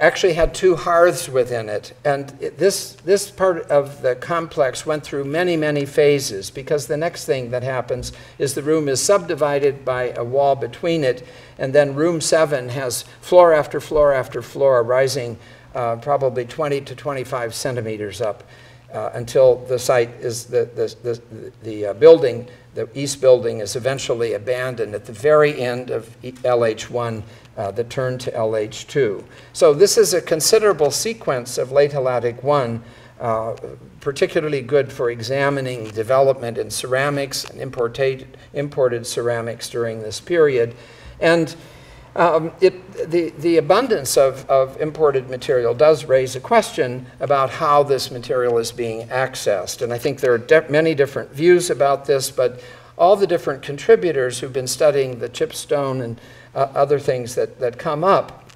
[SPEAKER 2] actually had 2 hearths within it. And this part of the complex went through many, many phases, because the next thing that happens is the room is subdivided by a wall between it, and then room 7 has floor after floor after floor rising probably 20 to 25 centimeters up until the site is the building, the east building, is eventually abandoned at the very end of LH1, the turn to LH2. So this is a considerable sequence of late Helladic 1, particularly good for examining development in ceramics and imported ceramics during this period. And the abundance of imported material does raise a question about how this material is being accessed. And I think there are many different views about this, but all the different contributors who've been studying the chipstone and other things that come up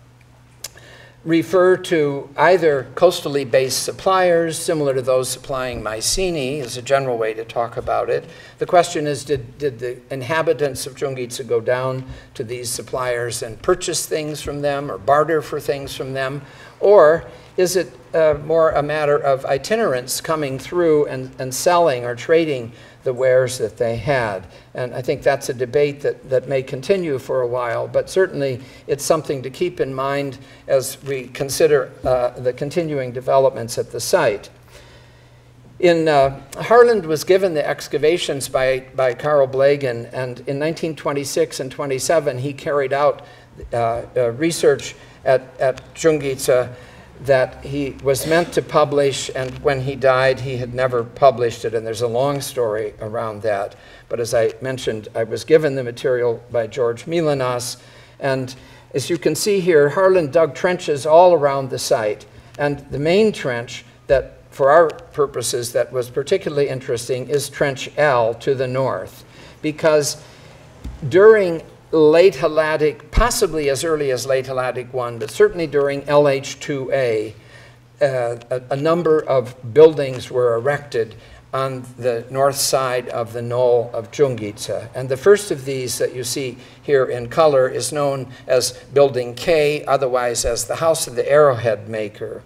[SPEAKER 2] refer to either coastally based suppliers, similar to those supplying Mycenae, is a general way to talk about it. The question is, did the inhabitants of Chungitsa go down to these suppliers and purchase things from them or barter for things from them? Or is it more a matter of itinerants coming through and selling or trading the wares that they had? And I think that's a debate that may continue for a while, but certainly it's something to keep in mind as we consider the continuing developments at the site. Harland was given the excavations by Carl Blegen, and in 1926 and 27 he carried out research at Chungitsa that he was meant to publish, and when he died he had never published it, and there's a long story around that. But as I mentioned, I was given the material by George Milanas, and as you can see here, Harland dug trenches all around the site, and the main trench that, for our purposes, that was particularly interesting is Trench L to the north, because during late Halladic, possibly as early as late Halladic I, but certainly during LH2A, a number of buildings were erected on the north side of the knoll of Chungitsa. And the first of these that you see here in color is known as Building K, otherwise as the House of the Arrowhead Maker.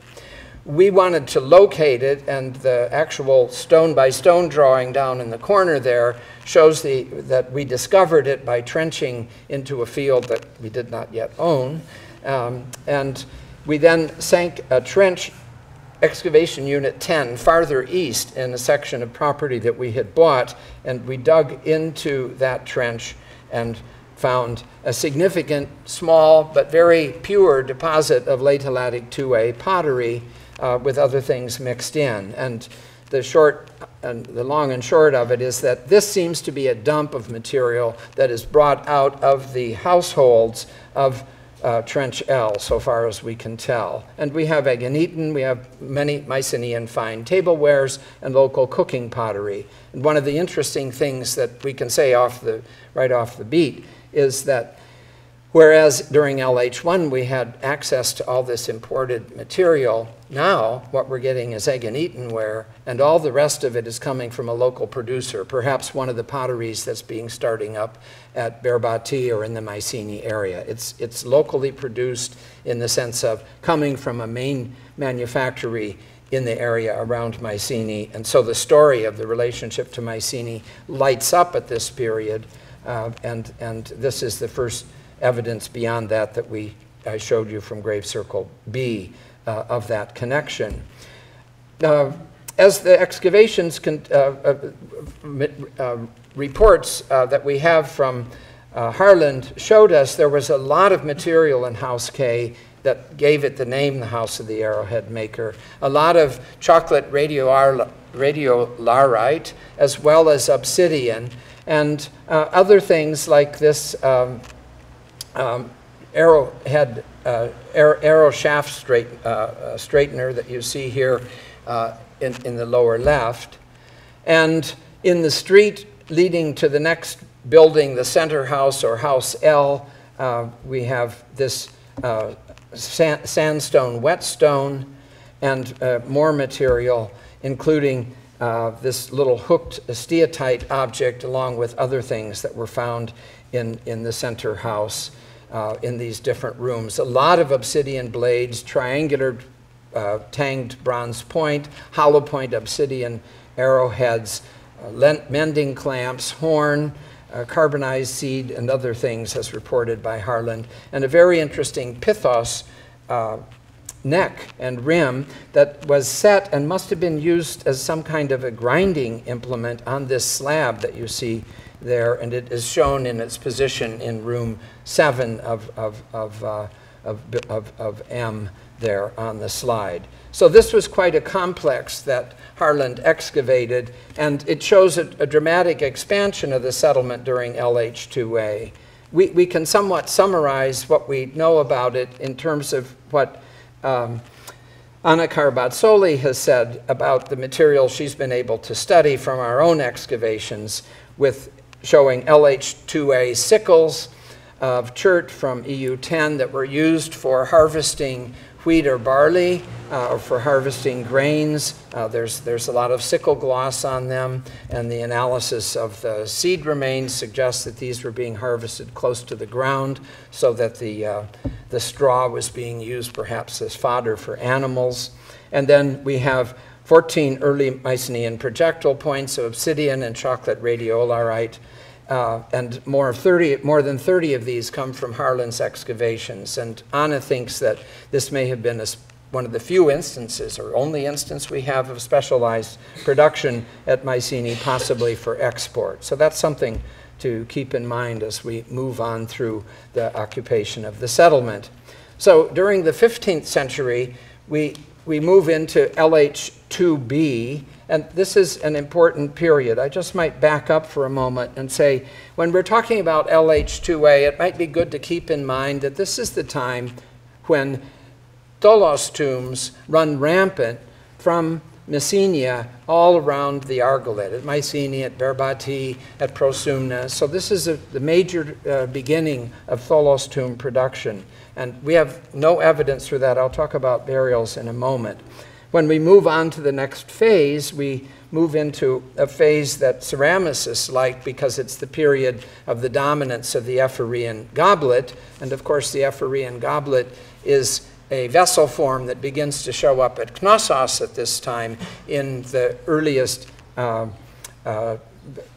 [SPEAKER 2] We wanted to locate it, and the actual stone-by-stone drawing down in the corner there shows that we discovered it by trenching into a field that we did not yet own. And we then sank a trench, excavation unit 10, farther east in a section of property that we had bought, and we dug into that trench and found a significant, small, but very pure deposit of late Halladic 2A pottery with other things mixed in. And the long and short of it is that this seems to be a dump of material that is brought out of the households of Trench L, so far as we can tell. And we have Agonitan, we have many Mycenaean fine tablewares, and local cooking pottery. And one of the interesting things that we can say right off the beat is that whereas during LH1 we had access to all this imported material, now what we're getting is Agonitan ware, and all the rest of it is coming from a local producer, perhaps one of the potteries that's starting up at Berbati or in the Mycenae area. It's locally produced in the sense of coming from a main manufactory in the area around Mycenae, and so the story of the relationship to Mycenae lights up at this period, and this is the first evidence beyond that I showed you from Grave Circle B of that connection. As the excavations reports that we have from Harland showed us, there was a lot of material in House K that gave it the name the House of the Arrowhead Maker. A lot of chocolate radiolarite, as well as obsidian, and other things like this arrowhead, arrow shaft straightener that you see here in the lower left. And in the street leading to the next building, the center house or House L, we have this sandstone whetstone and more material, including this little hooked steatite object, along with other things that were found in the center house in these different rooms. A lot of obsidian blades, triangular tanged bronze point, hollow point obsidian arrowheads, mending clamps, horn, carbonized seed, and other things as reported by Harland, and a very interesting pithos neck and rim that was set and must have been used as some kind of a grinding implement on this slab that you see there, and it is shown in its position in room 7 of M there on the slide. So this was quite a complex that Harland excavated, and it shows a dramatic expansion of the settlement during LH2A. We can somewhat summarize what we know about it in terms of what Anna Carbazzoli has said about the material she's been able to study from our own excavations, with showing LH2A sickles of chert from EU10 that were used for harvesting wheat or barley, or for harvesting grains. There's a lot of sickle gloss on them, and the analysis of the seed remains suggests that these were being harvested close to the ground so that the straw was being used perhaps as fodder for animals. And then we have 14 early Mycenaean projectile points of obsidian and chocolate radiolarite, and more than 30 of these come from Harlan's excavations. And Anna thinks that this may have been one of the few instances, or only instance we have, of specialized production at Mycenae, possibly for export. So that's something to keep in mind as we move on through the occupation of the settlement. So during the 15th century, we move into LH2B, and this is an important period. I just might back up for a moment and say, when we're talking about LH2A, it might be good to keep in mind that this is the time when tholos tombs run rampant from Messenia all around the Argolet, at Mycenae, at Berbati, at Prosumna. So this is the major beginning of tholos tomb production. And we have no evidence for that. I'll talk about burials in a moment. When we move on to the next phase, we move into a phase that ceramicists like because it's the period of the dominance of the Ephyrean goblet. And of course, the Ephyrean goblet is a vessel form that begins to show up at Knossos at this time in the earliest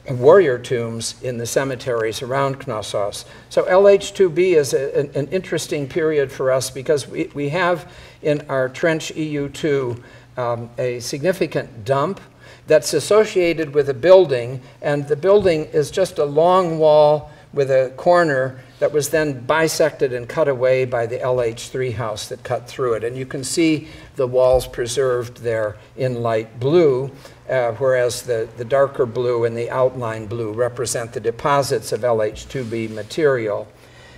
[SPEAKER 2] warrior tombs in the cemeteries around Knossos. So LH2B is an interesting period for us because we have in our trench EU2 a significant dump that's associated with a building, and the building is just a long wall with a corner that was then bisected and cut away by the LH3 house that cut through it. And you can see the walls preserved there in light blue, whereas the darker blue and the outline blue represent the deposits of LH2B material.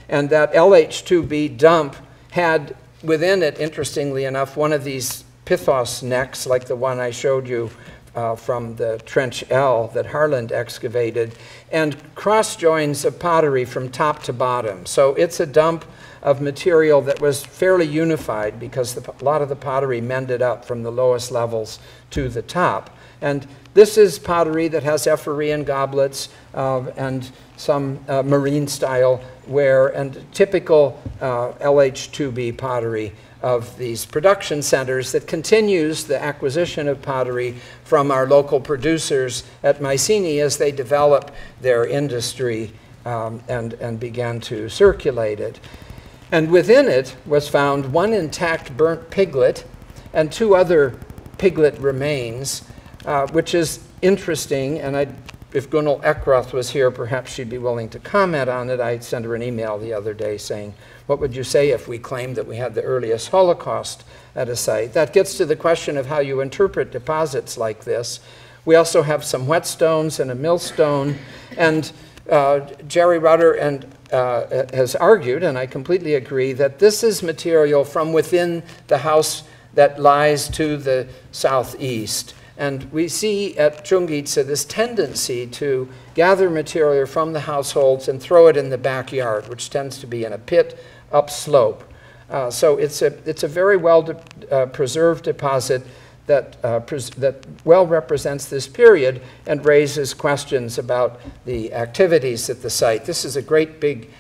[SPEAKER 2] And that LH2B dump had within it, interestingly enough, one of these pithos necks, like the one I showed you from the Trench L that Harland excavated, and cross joins of pottery from top to bottom. So it's a dump of material that was fairly unified because a lot of the pottery mended up from the lowest levels to the top. And this is pottery that has Ephyrean goblets and some marine style ware, and typical LH2B pottery of these production centers that continues the acquisition of pottery from our local producers at Mycenae as they develop their industry and began to circulate it. And within it was found one intact burnt piglet and two other piglet remains, which is interesting. And if Gunhild Eckroth was here, perhaps she'd be willing to comment on it. I sent her an email the other day saying, what would you say if we claimed that we had the earliest Holocaust at a site? That gets to the question of how you interpret deposits like this. We also have some whetstones and a millstone. And Jerry Rutter has argued, and I completely agree, that this is material from within the house that lies to the southeast. And we see at Chungitsa this tendency to gather material from the households and throw it in the backyard, which tends to be in a pit upslope. So it's a very well preserved deposit that well represents this period and raises questions about the activities at the site. This is a great big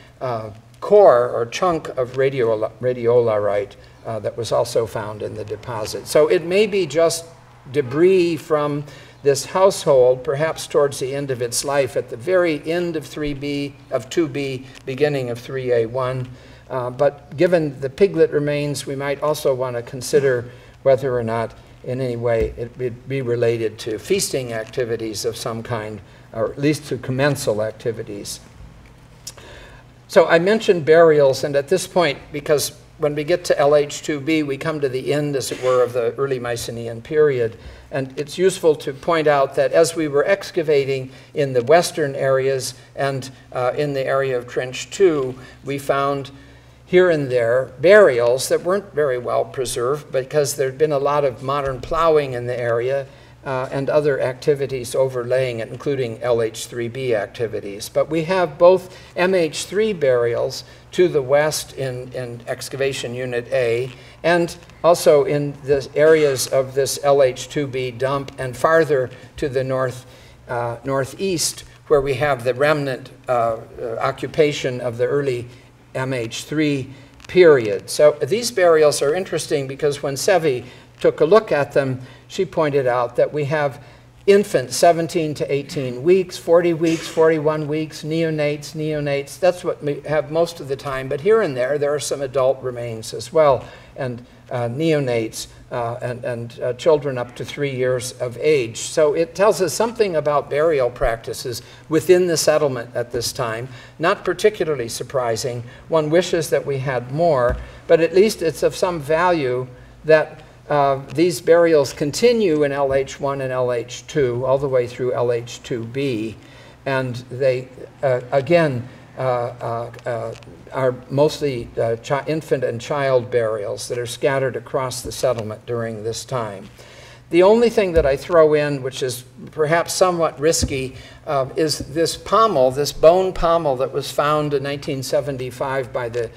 [SPEAKER 2] core or chunk of radiolarite that was also found in the deposit. So it may be just debris from this household, perhaps towards the end of its life, at the very end of 2B, beginning of 3A1. But given the piglet remains, we might also want to consider whether or not in any way it would be related to feasting activities of some kind, or at least to commensal activities. So I mentioned burials, and at this point, because when we get to LH2B, we come to the end, as it were, of the early Mycenaean period. And it's useful to point out that as we were excavating in the western areas and in the area of Trench 2, we found here and there burials that weren't very well preserved because there'd been a lot of modern plowing in the area and other activities overlaying it, including LH3B activities. But we have both MH3 burials to the west in excavation unit A and also in the areas of this LH2B dump and farther to the northeast, where we have the remnant occupation of the early MH3 period. So these burials are interesting because when Sevi took a look at them, she pointed out that we have infants 17 to 18 weeks, 40 weeks, 41 weeks, neonates. That's what we have most of the time. But here and there are some adult remains as well, and neonates and children up to 3 years of age. So it tells us something about burial practices within the settlement at this time. Not particularly surprising. One wishes that we had more, but at least it's of some value that these burials continue in LH1 and LH2 all the way through LH2B, and they, again, are mostly infant and child burials that are scattered across the settlement during this time. The only thing that I throw in, which is perhaps somewhat risky, is this pommel, this bone pommel that was found in 1975 by the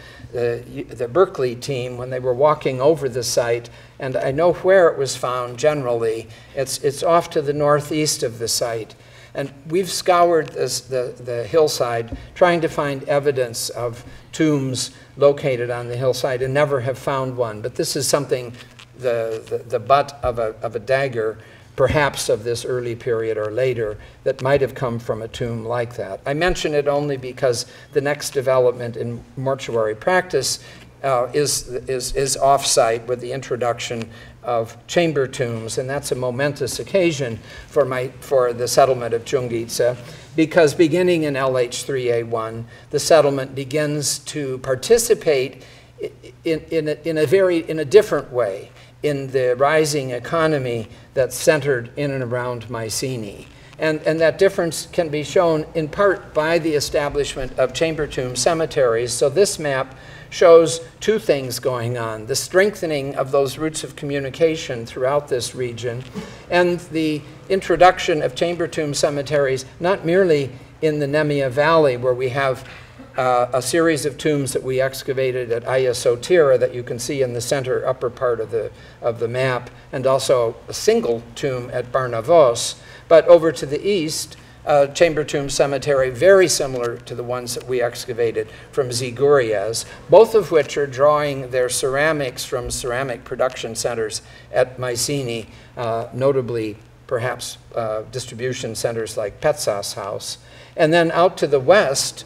[SPEAKER 2] Berkeley team when they were walking over the site, and I know where it was found generally. It's off to the northeast of the site. And we've scoured the hillside trying to find evidence of tombs located on the hillside and never have found one. But this is something, the butt of a dagger, perhaps of this early period or later, that might have come from a tomb like that. I mention it only because the next development in mortuary practice is off-site with the introduction of chamber tombs, and that's a momentous occasion for the settlement of Chungitsa, because beginning in LH3A1, the settlement begins to participate in a different way in the rising economy that's centered in and around Mycenae. And that difference can be shown in part by the establishment of chamber tomb cemeteries. So this map shows two things going on: the strengthening of those routes of communication throughout this region, and the introduction of chamber tomb cemeteries, not merely in the Nemea Valley, where we have a series of tombs that we excavated at Aya Sotira that you can see in the center upper part of the map, and also a single tomb at Barnavos, but over to the east, chamber tomb cemetery very similar to the ones that we excavated from Zigurias, both of which are drawing their ceramics from ceramic production centers at Mycenae, notably perhaps distribution centers like Petsas House. And then out to the west,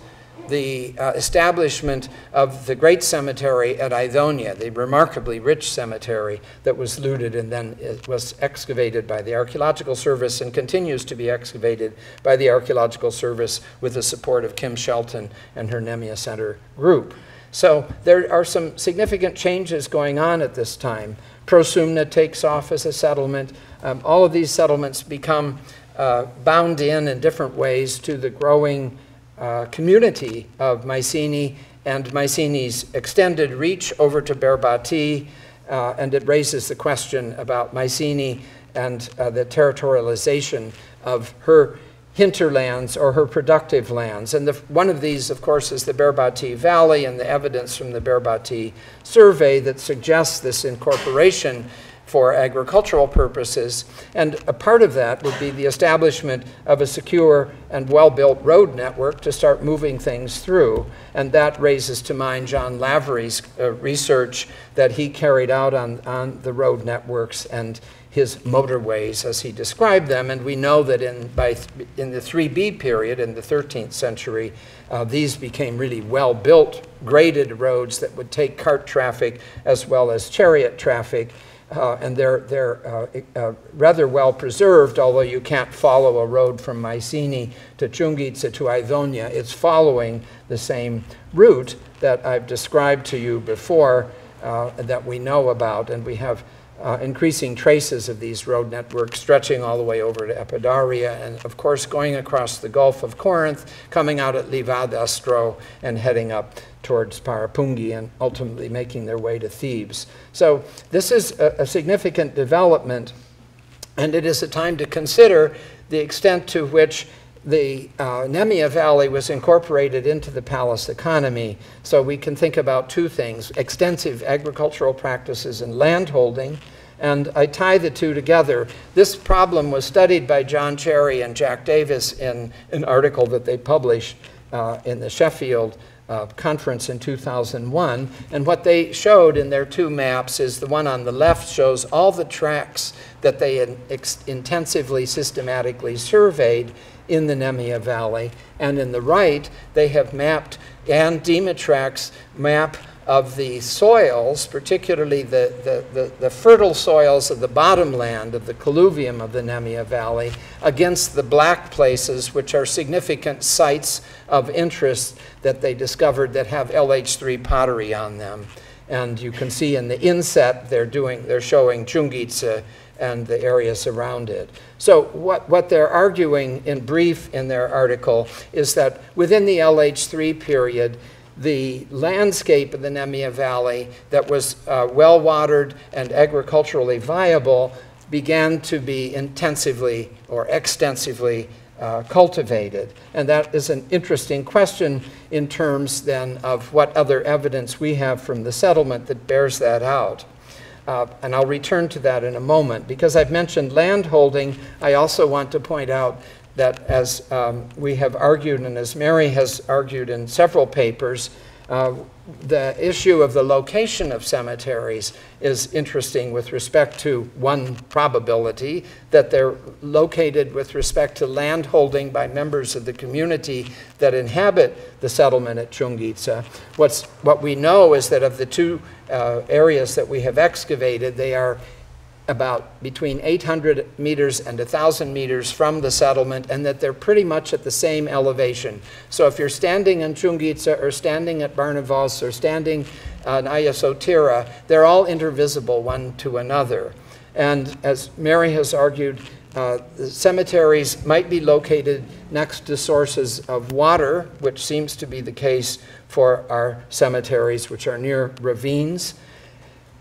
[SPEAKER 2] the establishment of the great cemetery at Idonia, the remarkably rich cemetery that was looted and then it was excavated by the Archaeological Service and continues to be excavated by the Archaeological Service with the support of Kim Shelton and her Nemea Center group. So there are some significant changes going on at this time. Prosumna takes off as a settlement. All of these settlements become bound in different ways to the growing community of Mycenae and Mycenae's extended reach over to Berbati, and it raises the question about Mycenae and the territorialization of her hinterlands or her productive lands. And one of these, of course, is the Berbati Valley, and the evidence from the Berbati survey that suggests this incorporation for agricultural purposes. And a part of that would be the establishment of a secure and well-built road network to start moving things through. And that raises to mind John Lavery's research that he carried out on the road networks and his motorways as he described them. And we know that in the 3B period in the 13th century, these became really well-built, graded roads that would take cart traffic as well as chariot traffic. And they're rather well preserved, although you can't follow a road from Mycenae to Chungitsa to Idonia. It's following the same route that I've described to you before that we know about, and we have increasing traces of these road networks stretching all the way over to Epidaria, and of course going across the Gulf of Corinth, coming out at Livadastro and heading up towards Parapungi and ultimately making their way to Thebes. So this is a significant development, and it is a time to consider the extent to which the Nemea Valley was incorporated into the palace economy. So we can think about two things: extensive agricultural practices and landholding. And I tie the two together. This problem was studied by John Cherry and Jack Davis in an article that they published in the Sheffield conference in 2001. And what they showed in their two maps is the one on the left shows all the tracts that they intensively, systematically surveyed in the Nemea Valley. And in the right, they have mapped, and Demotrax map of the soils, particularly the fertile soils of the bottomland of the colluvium of the Nemea Valley, against the black places, which are significant sites of interest that they discovered that have LH3 pottery on them. And you can see in the inset they're showing Chungitsa and the areas around it. So what they're arguing in brief in their article is that within the LH3 period, the landscape of the Nemea Valley that was well-watered and agriculturally viable began to be intensively or extensively cultivated. And that is an interesting question in terms then of what other evidence we have from the settlement that bears that out. And I'll return to that in a moment. Because I've mentioned landholding, I also want to point out that as we have argued and as Mary has argued in several papers, the issue of the location of cemeteries is interesting with respect to one probability, that they're located with respect to land holding by members of the community that inhabit the settlement at Chungitsa. What we know is that of the two areas that we have excavated, they are about between 800 meters and 1,000 meters from the settlement, and that they're pretty much at the same elevation. So if you're standing in Chungitsa or standing at Barnavos or standing on Ayasotira, they're all intervisible one to another. And as Mary has argued, the cemeteries might be located next to sources of water, which seems to be the case for our cemeteries, which are near ravines.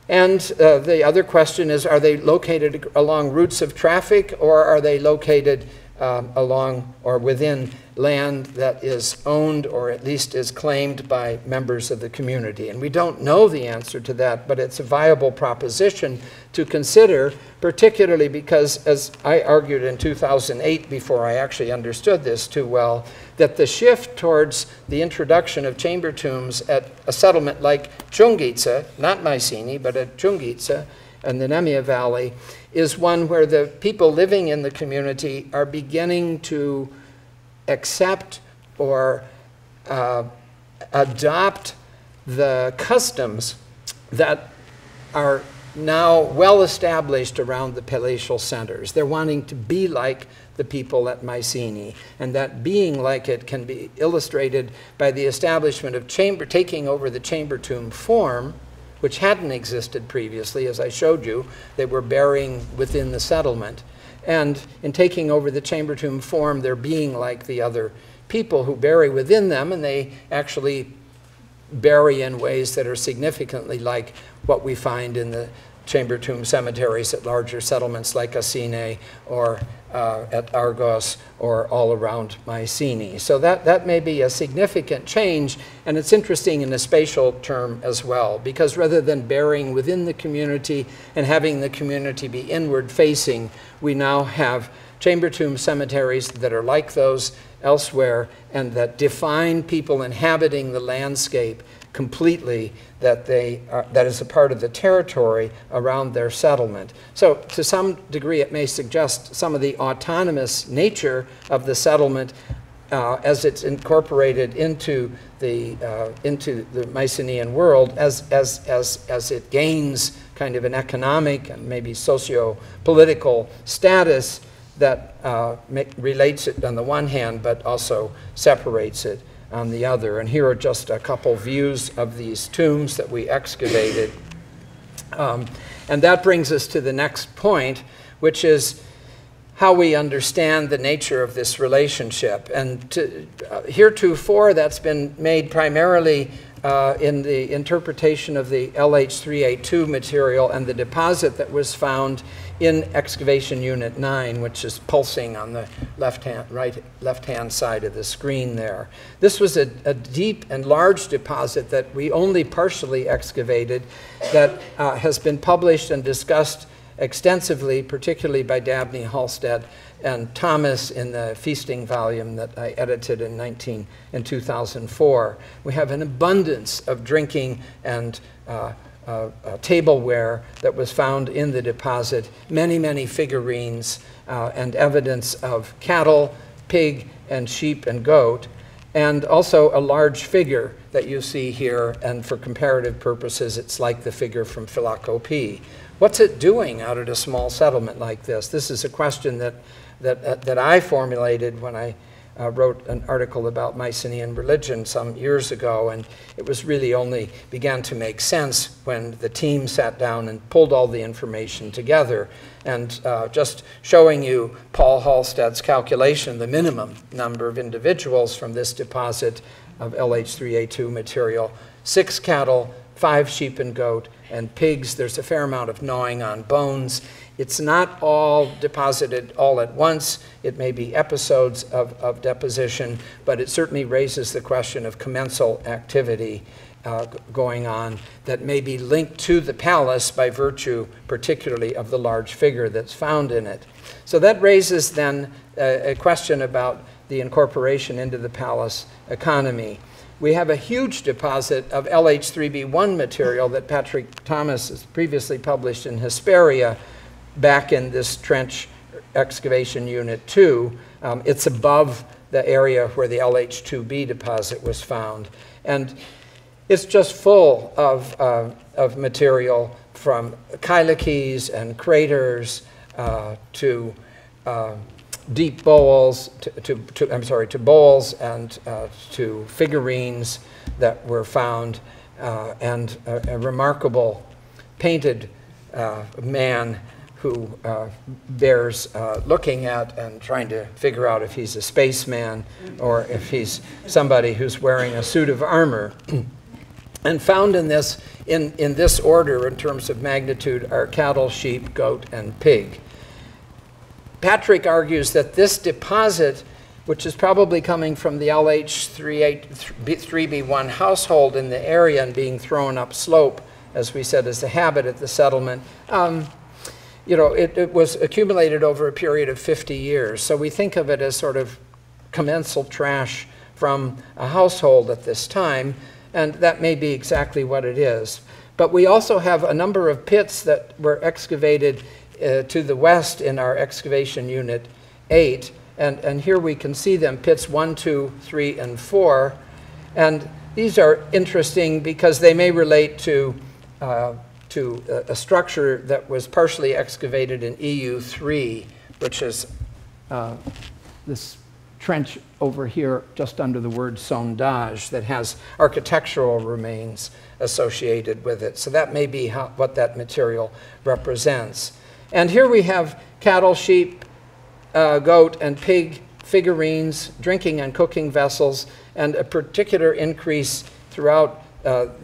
[SPEAKER 2] And the other question is, are they located along routes of traffic, or are they located along or within land that is owned or at least is claimed by members of the community? And we don't know the answer to that, but it's a viable proposition to consider, particularly because, as I argued in 2008, before I actually understood this too well, that the shift towards the introduction of chamber tombs at a settlement like Chungitsa, not Mycenae, but at Chungitsa and the Nemea Valley, is one where the people living in the community are beginning to accept or adopt the customs that are now well established around the palatial centers. They're wanting to be like the people at Mycenae, and that being like it can be illustrated by the establishment of taking over the chamber tomb form, which hadn't existed previously. As I showed you, they were burying within the settlement. And in taking over the chamber tomb form, they're being like the other people who bury within them, and they actually bury in ways that are significantly like what we find in the chamber tomb cemeteries at larger settlements like Asine or at Argos or all around Mycenae. So that may be a significant change, and it's interesting in a spatial term as well, because rather than burying within the community and having the community be inward facing, we now have chamber tomb cemeteries that are like those elsewhere and that define people inhabiting the landscape completely, that is a part of the territory around their settlement. So to some degree it may suggest some of the autonomous nature of the settlement as it's incorporated into the Mycenaean world as it gains kind of an economic and maybe socio-political status that relates it on the one hand but also separates it on the other. And here are just a couple views of these tombs that we excavated. And that brings us to the next point, which is how we understand the nature of this relationship. And heretofore, that's been made primarily in the interpretation of the LH3A2 material and the deposit that was found in excavation unit 9, which is pulsing on the left-hand side of the screen there. This was a deep and large deposit that we only partially excavated that has been published and discussed extensively, particularly by Dabney Halstead and Thomas in the Feasting volume that I edited in 2004. We have an abundance of drinking and tableware that was found in the deposit, many figurines and evidence of cattle, pig, and sheep and goat, and also a large figure that you see here, and for comparative purposes, it's like the figure from Philokopi. What's it doing out at a small settlement like this? This is a question that I formulated when I wrote an article about Mycenaean religion some years ago, and it was really only began to make sense when the team sat down and pulled all the information together. And just showing you Paul Halstead's calculation, the minimum number of individuals from this deposit of LH3A2 material: 6 cattle, 5 sheep and goat, and pigs. There's a fair amount of gnawing on bones. It's not all deposited all at once. It may be episodes of deposition, but it certainly raises the question of commensal activity going on that may be linked to the palace by virtue particularly of the large figure that's found in it. So that raises then a question about the incorporation into the palace economy. We have a huge deposit of LH3B1 material that Patrick Thomas has previously published in Hesperia back in this trench excavation unit 2. It's above the area where the LH2B deposit was found. And it's just full of material from kylakes and craters to deep bowls, to bowls and to figurines that were found, and a remarkable painted man who bears looking at and trying to figure out if he's a spaceman or if he's somebody who's wearing a suit of armor. And found in this order in terms of magnitude are cattle, sheep, goat, and pig. Patrick argues that this deposit, which is probably coming from the LH3B1 household in the area and being thrown upslope, as we said, is the habit at the settlement, it was accumulated over a period of 50 years. So we think of it as sort of commensal trash from a household at this time, and that may be exactly what it is. But we also have a number of pits that were excavated to the west in our excavation unit 8, and here we can see them, pits 1, 2, 3, and 4. And these are interesting because they may relate to a structure that was partially excavated in EU3, which is this trench over here just under the word sondage that has architectural remains associated with it. So that may be what that material represents. And here we have cattle, sheep, goat, and pig figurines, drinking and cooking vessels, and a particular increase throughout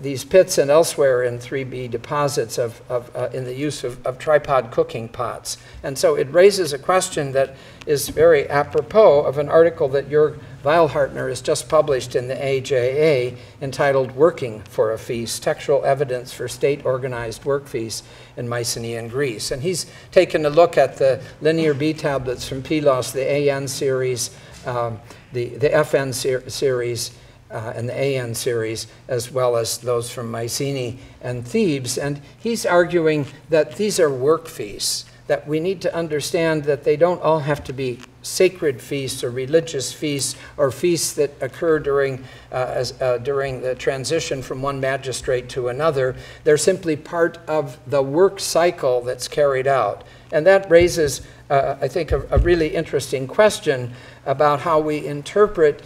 [SPEAKER 2] these pits and elsewhere in 3B deposits in the use of tripod cooking pots. And so it raises a question that is very apropos of an article that Jörg Weilhartner has just published in the AJA entitled "Working for a Feast, Textual Evidence for State-Organized Work Feasts in Mycenaean Greece." And he's taken a look at the linear B tablets from Pylos, the AN series, the FN series, and the AN series, as well as those from Mycenae and Thebes. And he's arguing that these are work feasts, that we need to understand that they don't all have to be sacred feasts or religious feasts or feasts that occur during the transition from one magistrate to another. They're simply part of the work cycle that's carried out. And that raises, I think, a really interesting question about how we interpret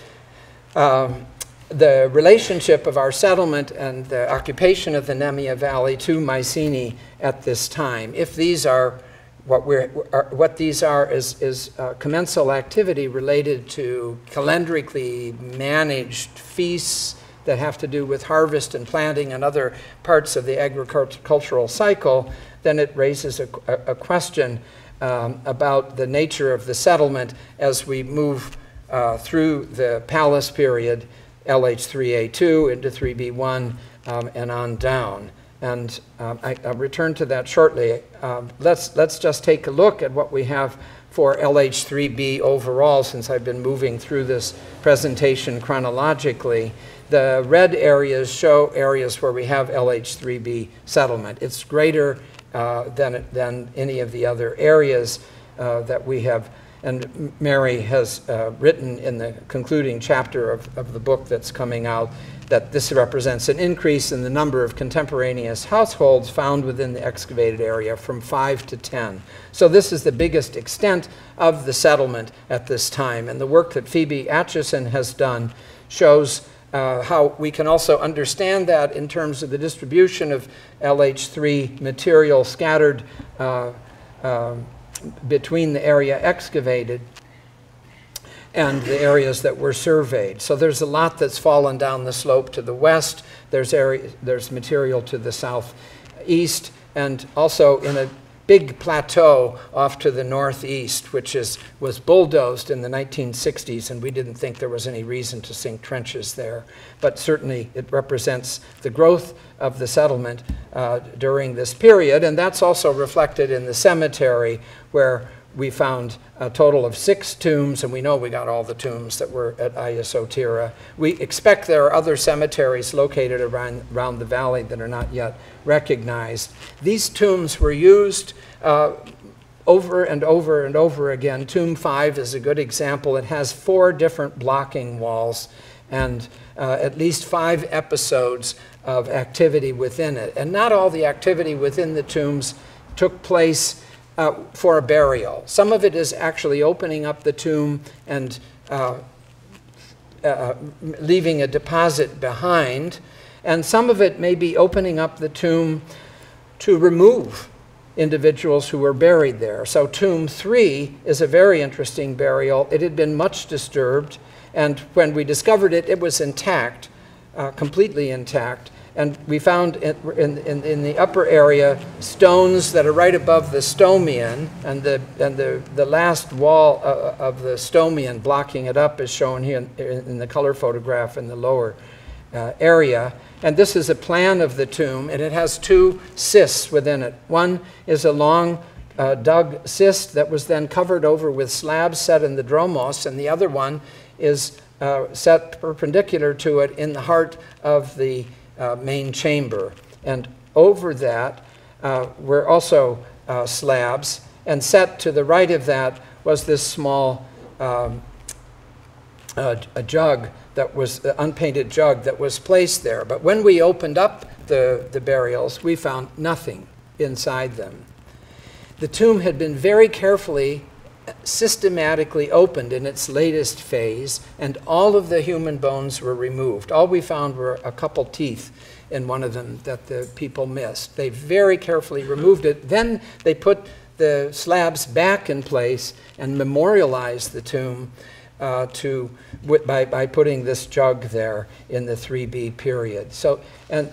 [SPEAKER 2] the relationship of our settlement and the occupation of the Nemea Valley to Mycenae at this time. If these are what these are is commensal activity related to calendrically managed feasts that have to do with harvest and planting and other parts of the agricultural cycle, then it raises a question about the nature of the settlement as we move through the Palace period, LH3A2 into 3B1 and on down. And I'll return to that shortly. Let's just take a look at what we have for LH3B overall, since I've been moving through this presentation chronologically. The red areas show areas where we have LH3B settlement. It's greater than any of the other areas that we have. And Mary has written in the concluding chapter of the book that's coming out that this represents an increase in the number of contemporaneous households found within the excavated area from 5 to 10. So this is the biggest extent of the settlement at this time. And the work that Phoebe Atchison has done shows how we can also understand that in terms of the distribution of LH3 material scattered between the area excavated and the areas that were surveyed. So there's a lot that's fallen down the slope to the west. There's material to the southeast, and also in a big plateau off to the northeast, which was bulldozed in the 1960s, and we didn't think there was any reason to sink trenches there. But certainly it represents the growth of the settlement during this period, and that's also reflected in the cemetery, where we found a total of 6 tombs, and we know we got all the tombs that were at Aya Sotira. We expect there are other cemeteries located around the valley that are not yet recognized. These tombs were used over and over and over again. Tomb 5 is a good example. It has 4 different blocking walls and at least 5 episodes of activity within it. And not all the activity within the tombs took place for a burial. Some of it is actually opening up the tomb and leaving a deposit behind, and some of it may be opening up the tomb to remove individuals who were buried there. So tomb 3 is a very interesting burial. It had been much disturbed, and when we discovered it, it was intact, completely intact. And we found in the upper area stones that are right above the stomian, and the last wall of the stomian blocking it up is shown here in the color photograph in the lower area. And this is a plan of the tomb, and it has 2 cysts within it. One is a long dug cyst that was then covered over with slabs set in the dromos, and the other one is set perpendicular to it in the heart of the main chamber. And over that were also slabs, and set to the right of that was this small a jug that was the unpainted jug that was placed there. But when we opened up the burials, we found nothing inside them. The tomb had been very carefully, systematically opened in its latest phase, and all of the human bones were removed. All we found were a couple teeth in one of them that the people missed. They very carefully removed it. Then they put the slabs back in place and memorialized the tomb by putting this jug there in the 3B period. So, and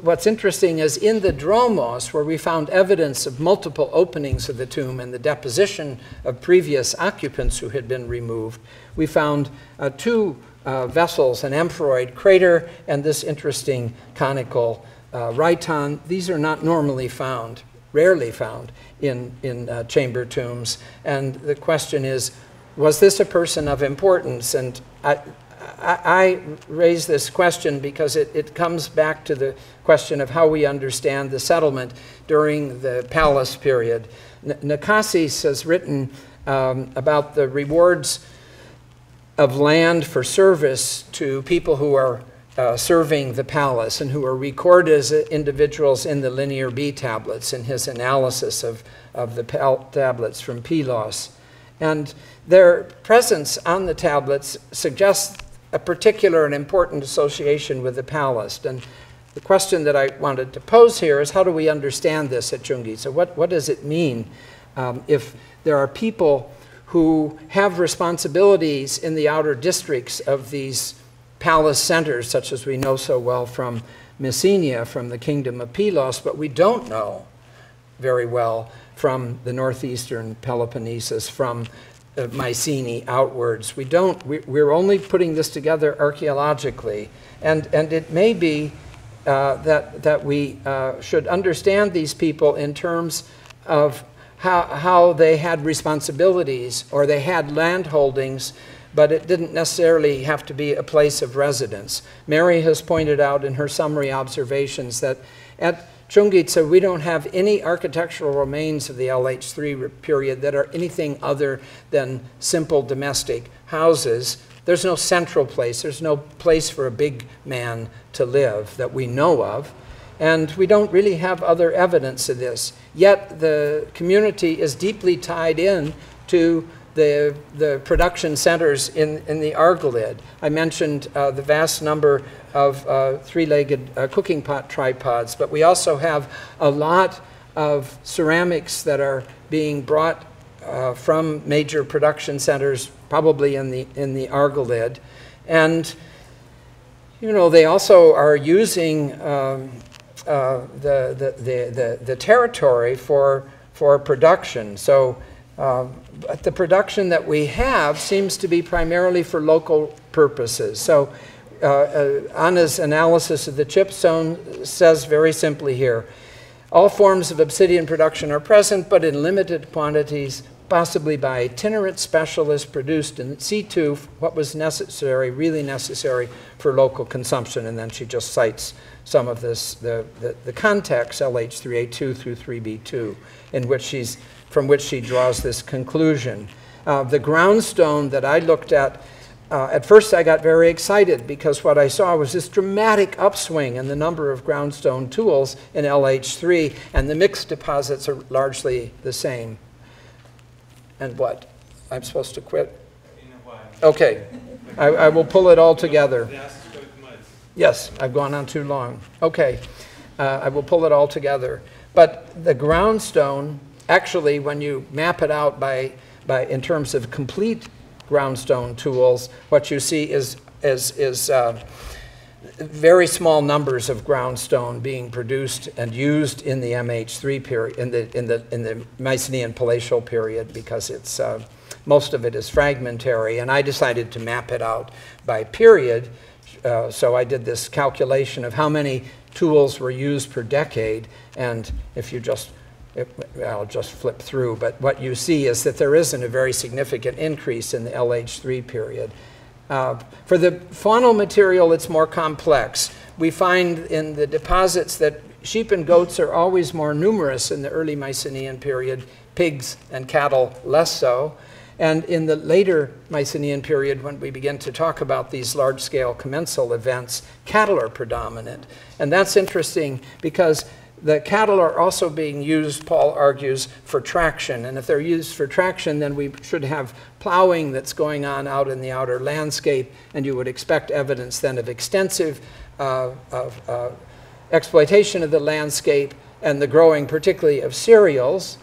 [SPEAKER 2] what's interesting is in the dromos, where we found evidence of multiple openings of the tomb and the deposition of previous occupants who had been removed, we found 2 vessels, an amphiroid crater and this interesting conical rhyton. These are not normally found, rarely found in chamber tombs. And the question is, was this a person of importance? And I raise this question because it comes back to the question of how we understand the settlement during the Palace period. Nakasis has written about the rewards of land for service to people who are serving the palace and who are recorded as individuals in the Linear B tablets in his analysis of the tablets from Pylos. And their presence on the tablets suggests a particular and important association with the palace. And the question that I wanted to pose here is, how do we understand this at Chungi? So what does it mean if there are people who have responsibilities in the outer districts of these palace centers, such as we know so well from Messenia, from the kingdom of Pylos, but we don't know very well from the northeastern Peloponnesus, from Mycenae outwards. We're only putting this together archaeologically, and it may be that we should understand these people in terms of how they had responsibilities or they had land holdings, but it didn't necessarily have to be a place of residence. Mary has pointed out in her summary observations that at Chungitsa, we don't have any architectural remains of the LH3 period that are anything other than simple domestic houses. There's no central place. There's no place for a big man to live that we know of. And we don't really have other evidence of this. Yet the community is deeply tied in to the production centers in the Argolid. I mentioned the vast number of three-legged cooking pot tripods, but we also have a lot of ceramics that are being brought from major production centers, probably in the Argolid. And they also are using the territory for production. So the production that we have seems to be primarily for local purposes. So Anna's analysis of the chipstone says very simply here, all forms of obsidian production are present, but in limited quantities, possibly by itinerant specialists produced in situ what was necessary, really necessary for local consumption. And then she just cites some of this, the context, LH3A2 through 3B2, from which she draws this conclusion. The groundstone that I looked at first I got very excited because what I saw was this dramatic upswing in the number of groundstone tools in LH3, and the mixed deposits are largely the same. And what? I'm supposed to quit?
[SPEAKER 1] In a while.
[SPEAKER 2] Okay. I will pull it all together. Yes, I've gone on too long. Okay. I will pull it all together. But the groundstone, actually, when you map it out in terms of complete groundstone tools, what you see is very small numbers of groundstone being produced and used in the MH3 period, in the Mycenaean palatial period, because it's most of it is fragmentary. And I decided to map it out by period. So I did this calculation of how many tools were used per decade, and if you I'll just flip through, but what you see is that there isn't a very significant increase in the LH3 period. For the faunal material, it's more complex. We find in the deposits that sheep and goats are always more numerous in the early Mycenaean period, pigs and cattle less so. And in the later Mycenaean period, when we begin to talk about these large-scale commensal events, cattle are predominant. And that's interesting because the cattle are also being used, Paul argues, for traction. And if they're used for traction, then we should have plowing that's going on out in the outer landscape, and you would expect evidence then of extensive exploitation of the landscape and the growing, particularly of cereals.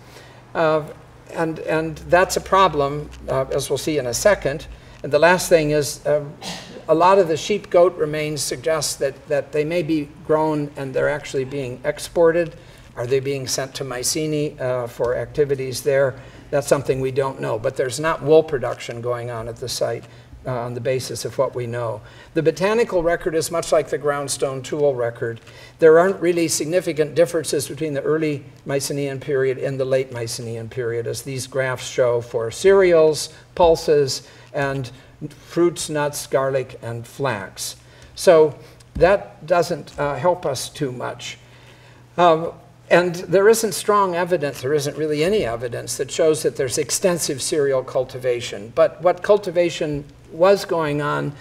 [SPEAKER 2] And that's a problem, as we'll see in a second. And the last thing is a lot of the sheep-goat remains suggest that they may be grown and they're actually being exported. Are they being sent to Mycenae for activities there? That's something we don't know. But there's not wool production going on at the site on the basis of what we know. The botanical record is much like the groundstone tool record. There aren't really significant differences between the early Mycenaean period and the late Mycenaean period, as these graphs show for cereals, pulses, and fruits, nuts, garlic, and flax. So that doesn't help us too much. And there isn't strong evidence, there isn't really any evidence that shows that there's extensive cereal cultivation. But what cultivation was going on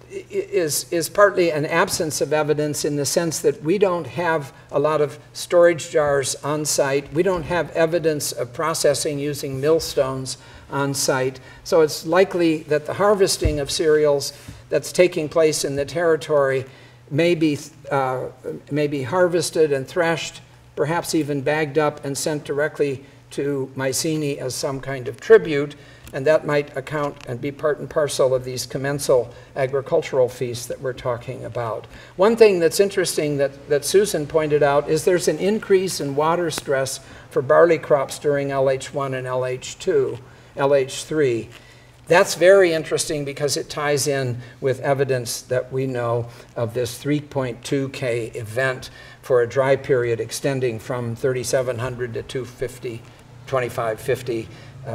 [SPEAKER 2] is partly an absence of evidence in the sense that we don't have a lot of storage jars on site. We don't have evidence of processing using millstones on site. So it's likely that the harvesting of cereals that's taking place in the territory may be harvested and threshed, perhaps even bagged up and sent directly to Mycenae as some kind of tribute. And that might account and be part and parcel of these commensal agricultural feasts that we're talking about. One thing that's interesting that Susan pointed out is there's an increase in water stress for barley crops during LH1 and LH2, LH3. That's very interesting because it ties in with evidence that we know of this 3.2 K event for a dry period extending from 3,700 to 2550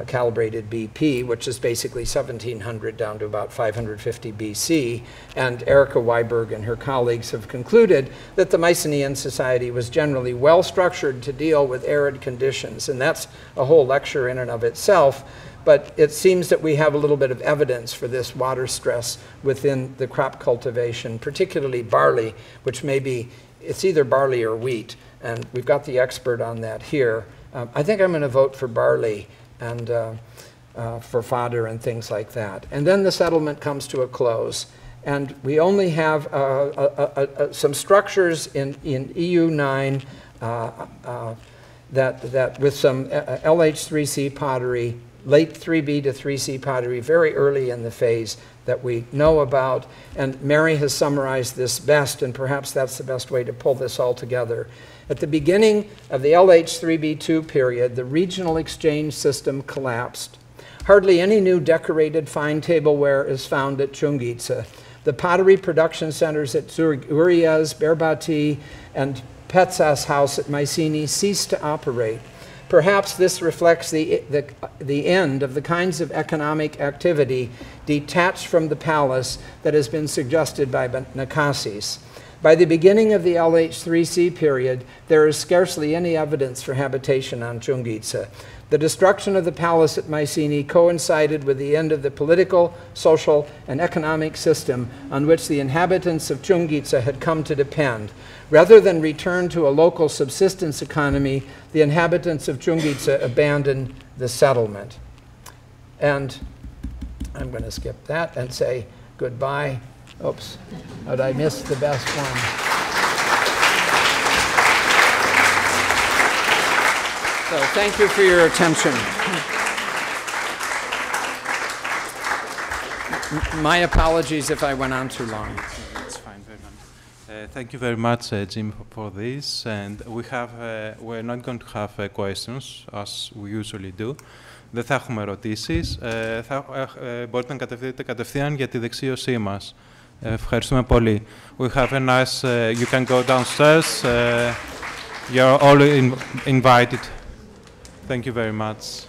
[SPEAKER 2] calibrated BP, which is basically 1700 down to about 550 BC. And Erica Weiberg and her colleagues have concluded that the Mycenaean society was generally well structured to deal with arid conditions. And that's a whole lecture in and of itself. But it seems that we have a little bit of evidence for this water stress within the crop cultivation, particularly barley, which may be, it's either barley or wheat. And we've got the expert on that here. I think I'm going to vote for barley and for fodder and things like that. And then the settlement comes to a close. And we only have some structures in EU9 that with some LH3C pottery, late 3B to 3C pottery, very early in the phase that we know about. And Mary has summarized this best, and perhaps that's the best way to pull this all together. At the beginning of the LH3B2 period, the regional exchange system collapsed. Hardly any new decorated fine tableware is found at Chungitsa. The pottery production centers at Urias, Berbati, and Petsas House at Mycenae ceased to operate. Perhaps this reflects the end of the kinds of economic activity detached from the palace that has been suggested by Nakasis. By the beginning of the LH3C period, there is scarcely any evidence for habitation on Chungitsa. The destruction of the palace at Mycenae coincided with the end of the political, social, and economic system on which the inhabitants of Chungitsa had come to depend. Rather than return to a local subsistence economy, the inhabitants of Chungitsa abandoned the settlement. And I'm going to skip that and say goodbye. Oops, but I missed the best one. So thank you for your attention. My apologies if I went on too long.
[SPEAKER 1] It's fine, very much. Thank you very much, Jim, for this. And we're not going to have questions, as we usually do. Δεν θα έχουμε ερωτήσεις. Μπορείτε να κατευθύνετε κατευθείαν για τη δεξίωσή μας. Ευχαριστούμε πολύ. We have a nice, you can go downstairs. You're all invited. Thank you very much.